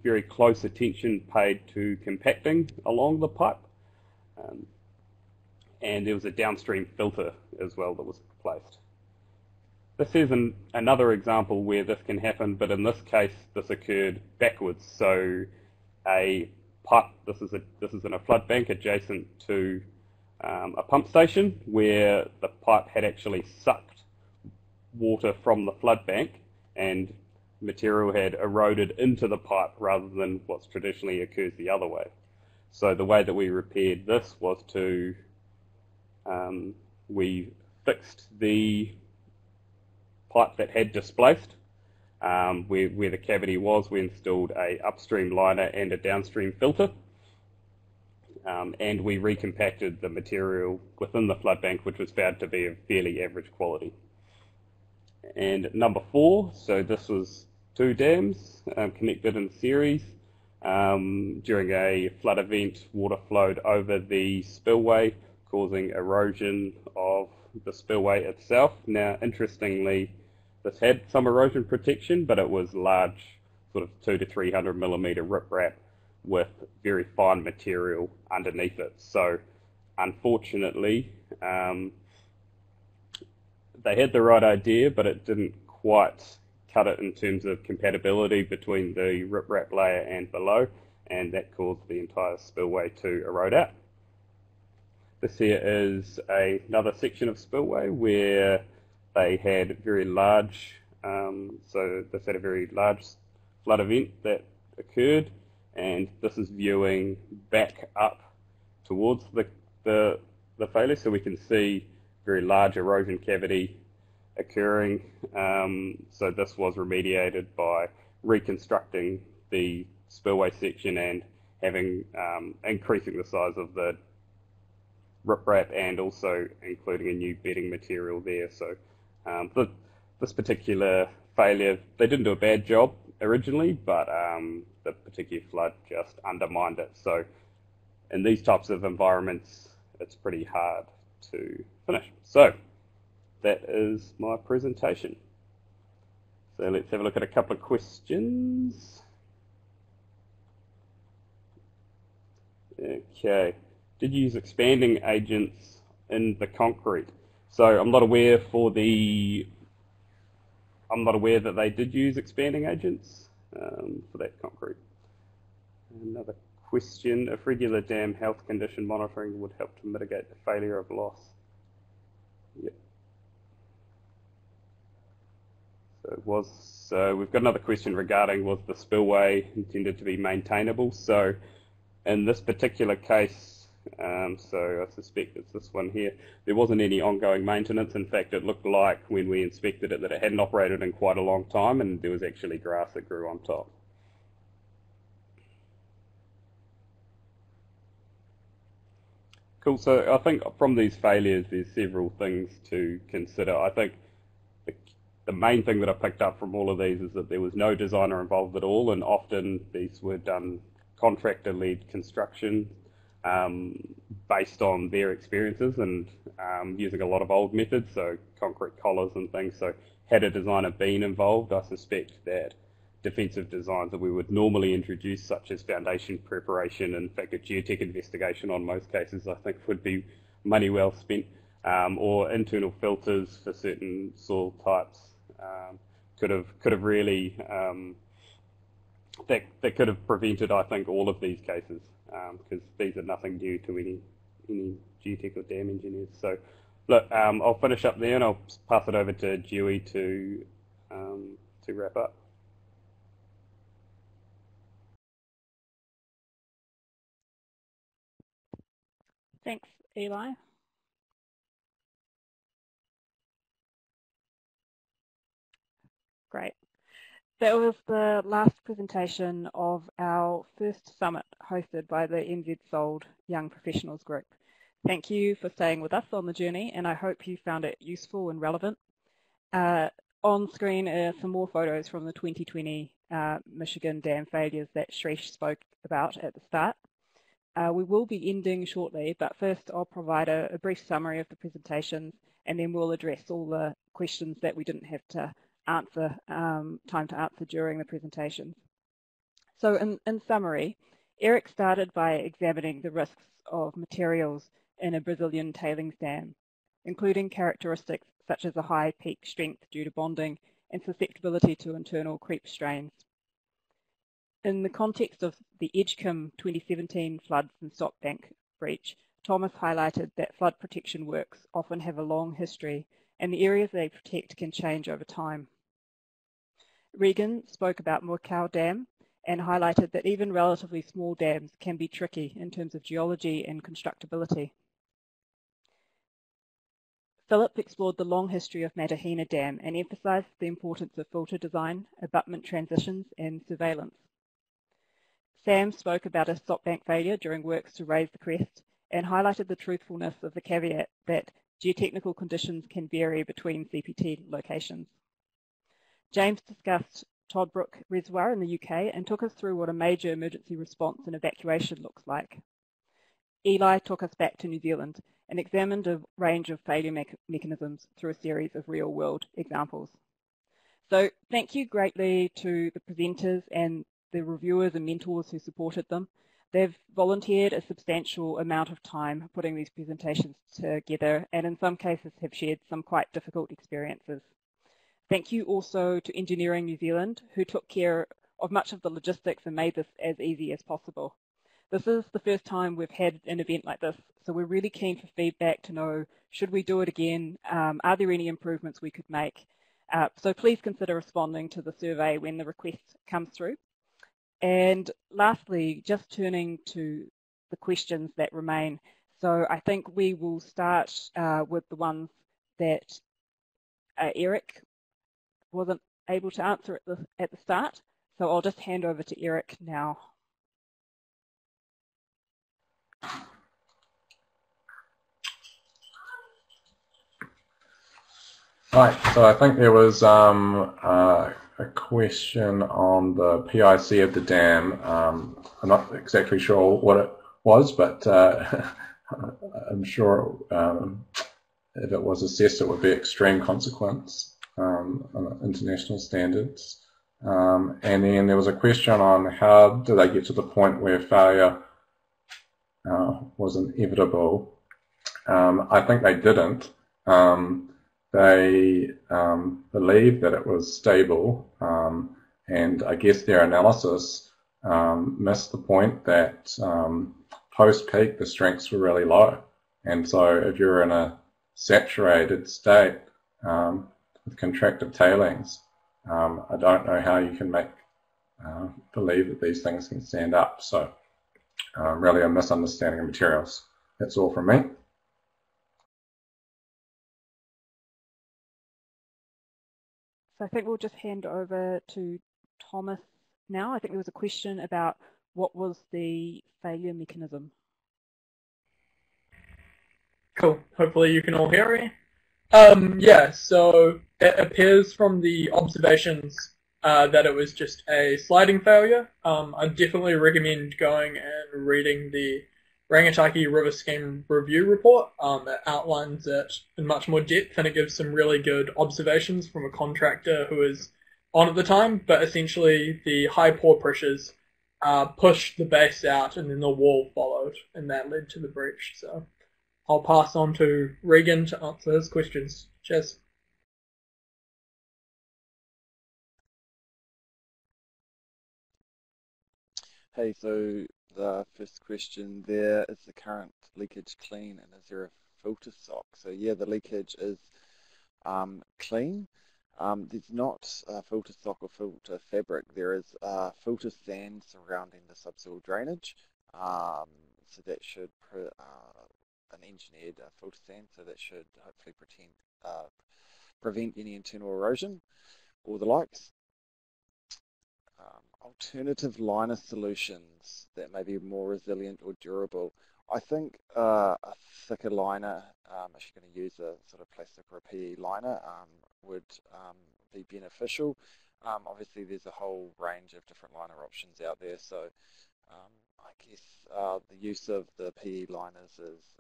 Speaker 7: very close attention paid to compacting along the pipe. And there was a downstream filter as well that was placed. This is another example where this can happen, but in this case, this occurred backwards. So a pipe, this is in a flood bank adjacent to a pump station where the pipe had actually sucked water from the flood bank and material had eroded into the pipe rather than what's traditionally occurs the other way. So the way that we repaired this was to we fixed the pipe that had displaced. Where the cavity was, we installed a upstream liner and a downstream filter, and we recompacted the material within the flood bank, which was found to be of fairly average quality. And number 4, so this was 2 dams connected in series. During a flood event, water flowed over the spillway, causing erosion of the spillway itself. Now, interestingly, this had some erosion protection, but it was large, sort of 200 to 300 millimeter riprap with very fine material underneath it. So, unfortunately, they had the right idea, but it didn't quite cut it in terms of compatibility between the riprap layer and below, and that caused the entire spillway to erode out. This here is another section of spillway where they had very large, so this had a very large flood event that occurred, and this is viewing back up towards the failure, so we can see very large erosion cavity occurring. So this was remediated by reconstructing the spillway section and having increasing the size of the riprap and also including a new bedding material there. So this particular failure, they didn't do a bad job originally, but the particular flood just undermined it. So in these types of environments, it's pretty hard to finish. So that is my presentation. So let's have a look at a couple of questions. Okay. Did you use expanding agents in the concrete? So I'm not aware that they did use expanding agents for that concrete. Another question, if regular dam health condition monitoring would help to mitigate the failure of loss. Yep. So we've got another question regarding, was the spillway intended to be maintainable? So in this particular case, so I suspect it's this one here, there wasn't any ongoing maintenance. In fact, it looked like when we inspected it that it hadn't operated in quite a long time, and there was actually grass that grew on top. Cool, so I think from these failures there's several things to consider. I think the main thing that I picked up from all of these is that there was no designer involved at all, and often these were done contractor-led construction based on their experiences and using a lot of old methods, so concrete collars and things. So had a designer been involved, I suspect that defensive designs that we would normally introduce, such as foundation preparation, in fact a geotech investigation on most cases, I think would be money well spent, or internal filters for certain soil types could have really that could have prevented, I think, all of these cases, because these are nothing new to any geotech or dam engineers. So, look, I'll finish up there and I'll pass it over to Dewey to wrap up.
Speaker 8: Thanks, Eli. Great. That was the last presentation of our first summit hosted by the NZSOLD Young Professionals Group. Thank you for staying with us on the journey, and I hope you found it useful and relevant. On screen are some more photos from the 2020 Michigan dam failures that Shreesh spoke about at the start. We will be ending shortly, but first I'll provide a brief summary of the presentations, and then we'll address all the questions that we didn't have to answer, time to answer during the presentations. So in summary, Eric started by examining the risks of materials in a Brazilian tailings dam, including characteristics such as a high peak strength due to bonding and susceptibility to internal creep strains. In the context of the Edgecombe 2017 floods and stop bank breach, Thomas highlighted that flood protection works often have a long history and the areas they protect can change over time. Regan spoke about Mokau Dam and highlighted that even relatively small dams can be tricky in terms of geology and constructability. Philip explored the long history of Matahina Dam and emphasised the importance of filter design, abutment transitions and surveillance. Sam spoke about a stop bank failure during works to raise the crest and highlighted the truthfulness of the caveat that geotechnical conditions can vary between CPT locations. James discussed Toddbrook Reservoir in the UK and took us through what a major emergency response and evacuation looks like. Eli took us back to New Zealand and examined a range of failure mechanisms through a series of real-world examples. So thank you greatly to the presenters and the reviewers and mentors who supported them. They've volunteered a substantial amount of time putting these presentations together and in some cases have shared some quite difficult experiences. Thank you also to Engineering New Zealand, who took care of much of the logistics and made this as easy as possible. This is the first time we've had an event like this, so we're really keen for feedback to know, should we do it again? Are there any improvements we could make? So please consider responding to the survey when the request comes through. And lastly, just turning to the questions that remain. So I think we will start with the ones that Eric wasn't able to answer at the start. So I'll just hand over to Eric now.
Speaker 9: Right, so I think there was a question on the PIC of the dam. I'm not exactly sure what it was, but I'm sure if it was assessed, it would be extreme consequence on international standards. And then there was a question on how do they get to the point where failure was inevitable. I think they didn't. They believed that it was stable, and I guess their analysis missed the point that post-peak the strengths were really low. And so if you're in a saturated state with contractive tailings, I don't know how you can make believe that these things can stand up. So really a misunderstanding of materials. That's all from me.
Speaker 8: So I think we'll just hand over to Thomas now. I think there was a question about what was the failure mechanism.
Speaker 2: Cool. Hopefully you can all hear me. Yeah, so it appears from the observations that it was just a sliding failure. I definitely recommend going and reading the Rangitaki River Scheme Review Report. It outlines it in much more depth and it gives some really good observations from a contractor who was on at the time, but essentially the high pore pressures pushed the base out and then the wall followed and that led to the breach. So I'll pass on to Regan to answer his questions. Cheers.
Speaker 3: Hey, so the first question there, is the current leakage clean and is there a filter sock? So yeah, the leakage is clean. There's not a filter sock or filter fabric. There is filter sand surrounding the subsoil drainage. So that should, an engineered filter sand, so that should hopefully prevent any internal erosion or the likes. Alternative liner solutions that may be more resilient or durable. I think a thicker liner, if you're going to use a sort of plastic or a PE liner, would be beneficial. Obviously, there's a whole range of different liner options out there, so I guess the use of the PE liners is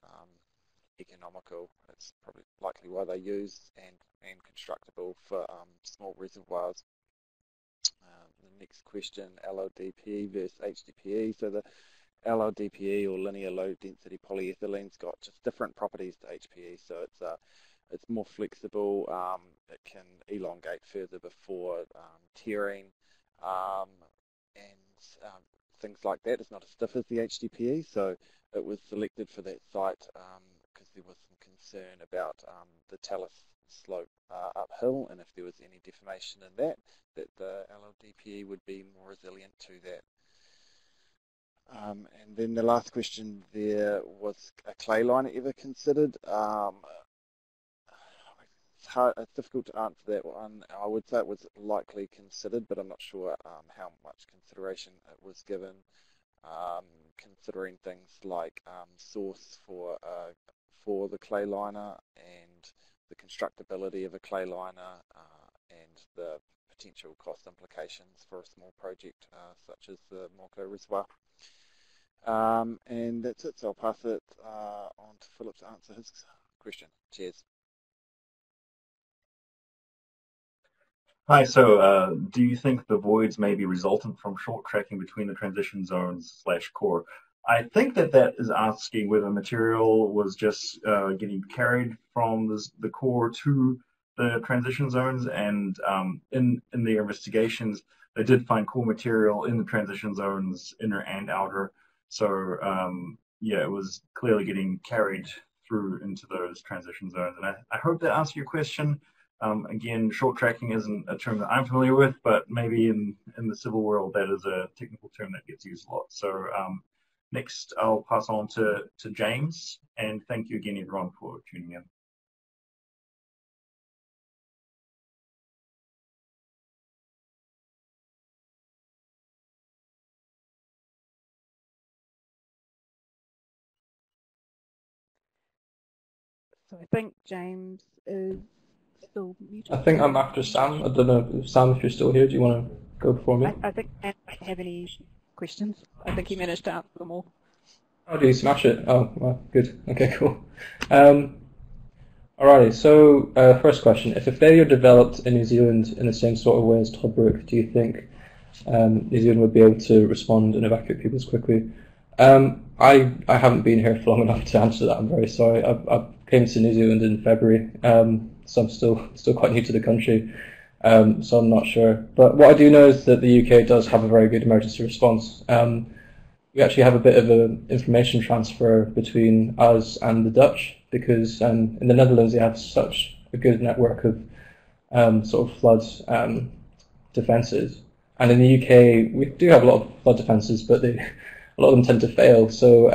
Speaker 3: economical. It's probably likely why they're used and constructible for small reservoirs. The next question, LLDPE versus HDPE. So the LLDPE, or linear low density polyethylene's got just different properties to HPE. So it's more flexible. It can elongate further before tearing, and things like that. It's not as stiff as the HDPE. So it was selected for that site because there was some concern about the talus slope uphill, and if there was any deformation in that the LLDPE would be more resilient to that. And then the last question there, was a clay liner ever considered? It's difficult to answer that one. I would say it was likely considered, but I'm not sure how much consideration it was given, considering things like source for the clay liner and the constructability of a clay liner and the potential cost implications for a small project such as the Moko Reservoir. And that's it, so I'll pass it on to Philip to answer his question. Cheers.
Speaker 4: Hi, so do you think the voids may be resultant from short tracking between the transition zones / core? I think that is asking whether material was just getting carried from the core to the transition zones, and in their investigations, they did find core material in the transition zones, inner and outer. So yeah, it was clearly getting carried through into those transition zones. And I hope that answered your question. Again, short tracking isn't a term that I'm familiar with, but maybe in the civil world, that is a technical term that gets used a lot. So next, I'll pass on to James, and thank you again, everyone, for tuning in.
Speaker 8: So I think James is still muted.
Speaker 6: I think I'm after Sam. I don't know, Sam, if you're still here, do you want to go before me?
Speaker 8: I think I don't have any questions. I think he managed to answer them all.
Speaker 6: Oh, did he smash it? Oh, well, good. Okay, cool. Alrighty, so first question. If a failure developed in New Zealand in the same sort of way as Tobruk, do you think New Zealand would be able to respond and evacuate people as quickly? I haven't been here for long enough to answer that. I'm very sorry. I came to New Zealand in February, so I'm still quite new to the country, so I'm not sure. But what I do know is that the UK does have a very good emergency response. We actually have a bit of an information transfer between us and the Dutch, because in the Netherlands they have such a good network of sort of flood defences, and in the UK we do have a lot of flood defences, but a lot of them tend to fail. So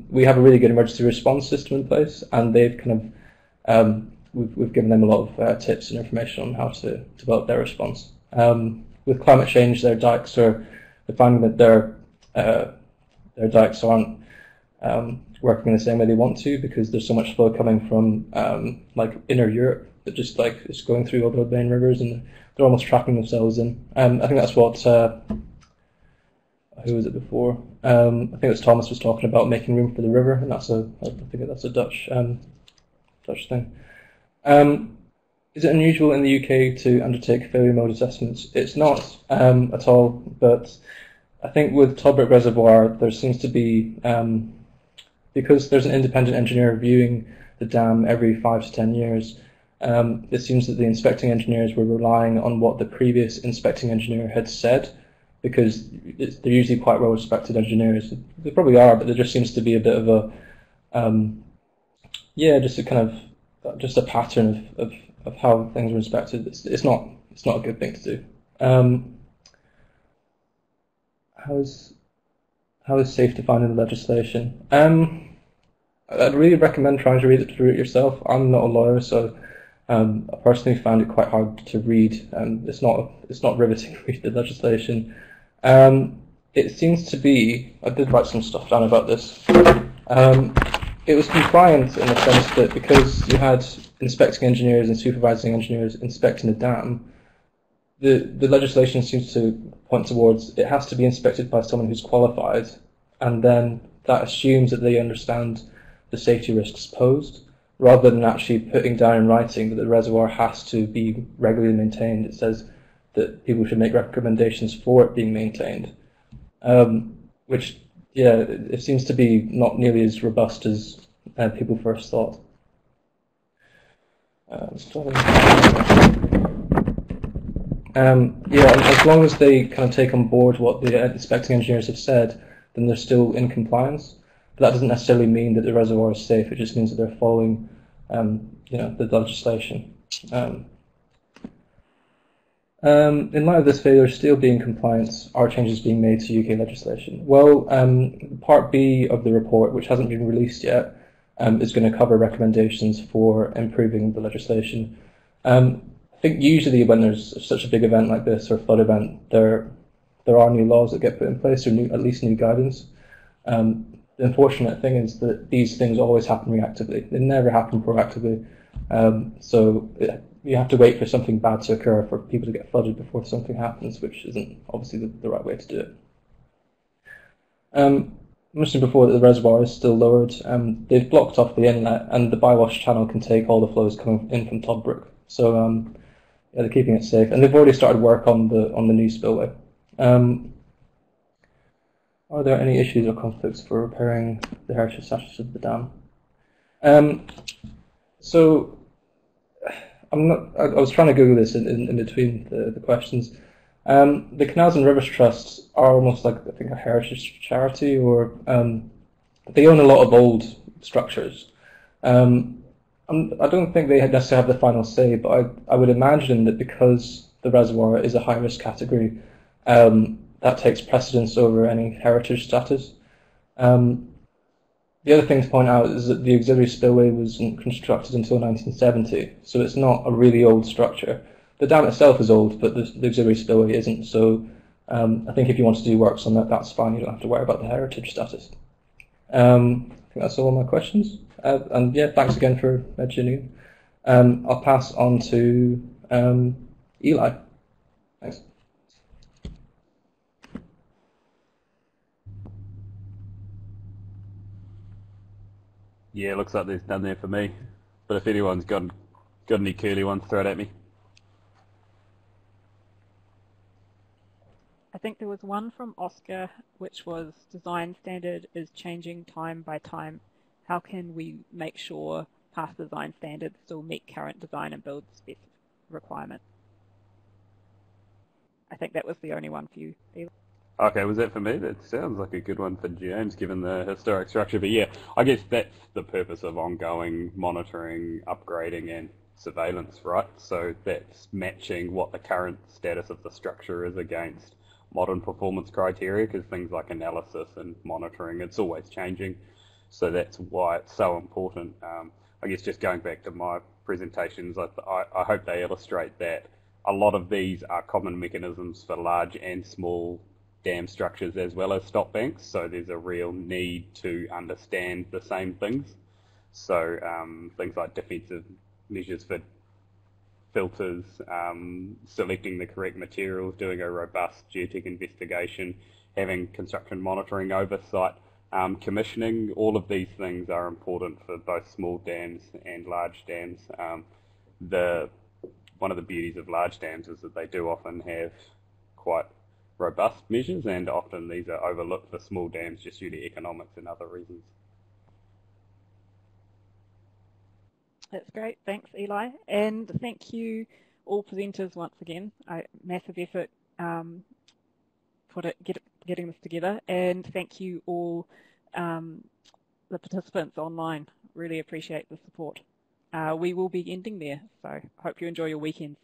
Speaker 6: we have a really good emergency response system in place, and they've kind of we've given them a lot of tips and information on how to develop their response. With climate change, their dikes are finding that their dikes aren't working in the same way they want to, because there's so much flow coming from like inner Europe that just like is going through all the main rivers, and they're almost trapping themselves in. I think that's what who was it before? I think it was Thomas was talking about making room for the river, and I think that's a Dutch thing. Is it unusual in the UK to undertake failure mode assessments? It's not at all, but I think with Tobruk Reservoir there seems to be, because there's an independent engineer reviewing the dam every 5 to 10 years, it seems that the inspecting engineers were relying on what the previous inspecting engineer had said, because they're usually quite well-respected engineers. They probably are, but there just seems to be a bit of a, just a kind of, just a pattern of how things are respected. It's not a good thing to do. How is safe defined in the legislation? I'd really recommend trying to read it through it yourself. I'm not a lawyer, so I personally found it quite hard to read. It's not riveting to read the legislation. It seems to be, I did write some stuff down about this. It was compliant in the sense that because you had inspecting engineers and supervising engineers inspecting the dam, the legislation seems to point towards it has to be inspected by someone who's qualified, and then that assumes that they understand the safety risks posed, rather than actually putting down in writing that the reservoir has to be regularly maintained. It says that people should make recommendations for it being maintained, which, yeah, it seems to be not nearly as robust as people first thought. As long as they kind of take on board what the inspecting engineers have said, then they're still in compliance. But that doesn't necessarily mean that the reservoir is safe. It just means that they're following, the legislation. In light of this failure still being compliant, are changes being made to UK legislation? Well, Part B of the report, which hasn't been released yet, is going to cover recommendations for improving the legislation. I think usually when there's such a big event like this, or flood event, there are new laws that get put in place, or at least new guidance. The unfortunate thing is that these things always happen reactively. They never happen proactively. You have to wait for something bad to occur for people to get flooded before something happens, which isn't obviously the right way to do it. I mentioned before that the reservoir is still lowered. They've blocked off the inlet, and the bywash channel can take all the flows coming in from Toddbrook. So they're keeping it safe, and they've already started work on the new spillway. Are there any issues or conflicts for repairing the heritage status of the dam? I was trying to Google this in between the questions. The Canals and Rivers Trusts are almost like, I think, a heritage charity, or they own a lot of old structures. I don't think they necessarily have the final say, but I would imagine that because the reservoir is a high-risk category, that takes precedence over any heritage status. The other thing to point out is that the auxiliary spillway wasn't constructed until 1970, so it's not a really old structure. The dam itself is old, but the auxiliary spillway isn't, so I think if you want to do works on that, that's fine. You don't have to worry about the heritage status. I think that's all my questions. And yeah, thanks again for tuning in. I'll pass on to Eli. Thanks.
Speaker 7: Yeah, looks like there's none there for me. But if anyone's got any curly ones, throw it at me.
Speaker 8: I think there was one from Oscar, which was design standard is changing time by time. How can we make sure past design standards still meet current design and build spec requirements? I think that was the only one for you, Eli.
Speaker 7: Okay, was that for me? That sounds like a good one for James, given the historic structure. But yeah, I guess that's the purpose of ongoing monitoring, upgrading, and surveillance, right? So that's matching what the current status of the structure is against modern performance criteria, because things like analysis and monitoring, it's always changing. So that's why it's so important. I guess just going back to my presentations, I hope they illustrate that a lot of these are common mechanisms for large and small dam structures as well as stop banks, so there's a real need to understand the same things. So things like defensive measures for filters, selecting the correct materials, doing a robust geotech investigation, having construction monitoring oversight, commissioning, all of these things are important for both small dams and large dams. One of the beauties of large dams is that they do often have quite robust measures, and often these are overlooked for small dams just due to economics and other reasons.
Speaker 8: That's great. Thanks, Eli. And thank you all presenters once again. Massive effort getting this together, and thank you all, the participants online. Really appreciate the support. We will be ending there, so hope you enjoy your weekends.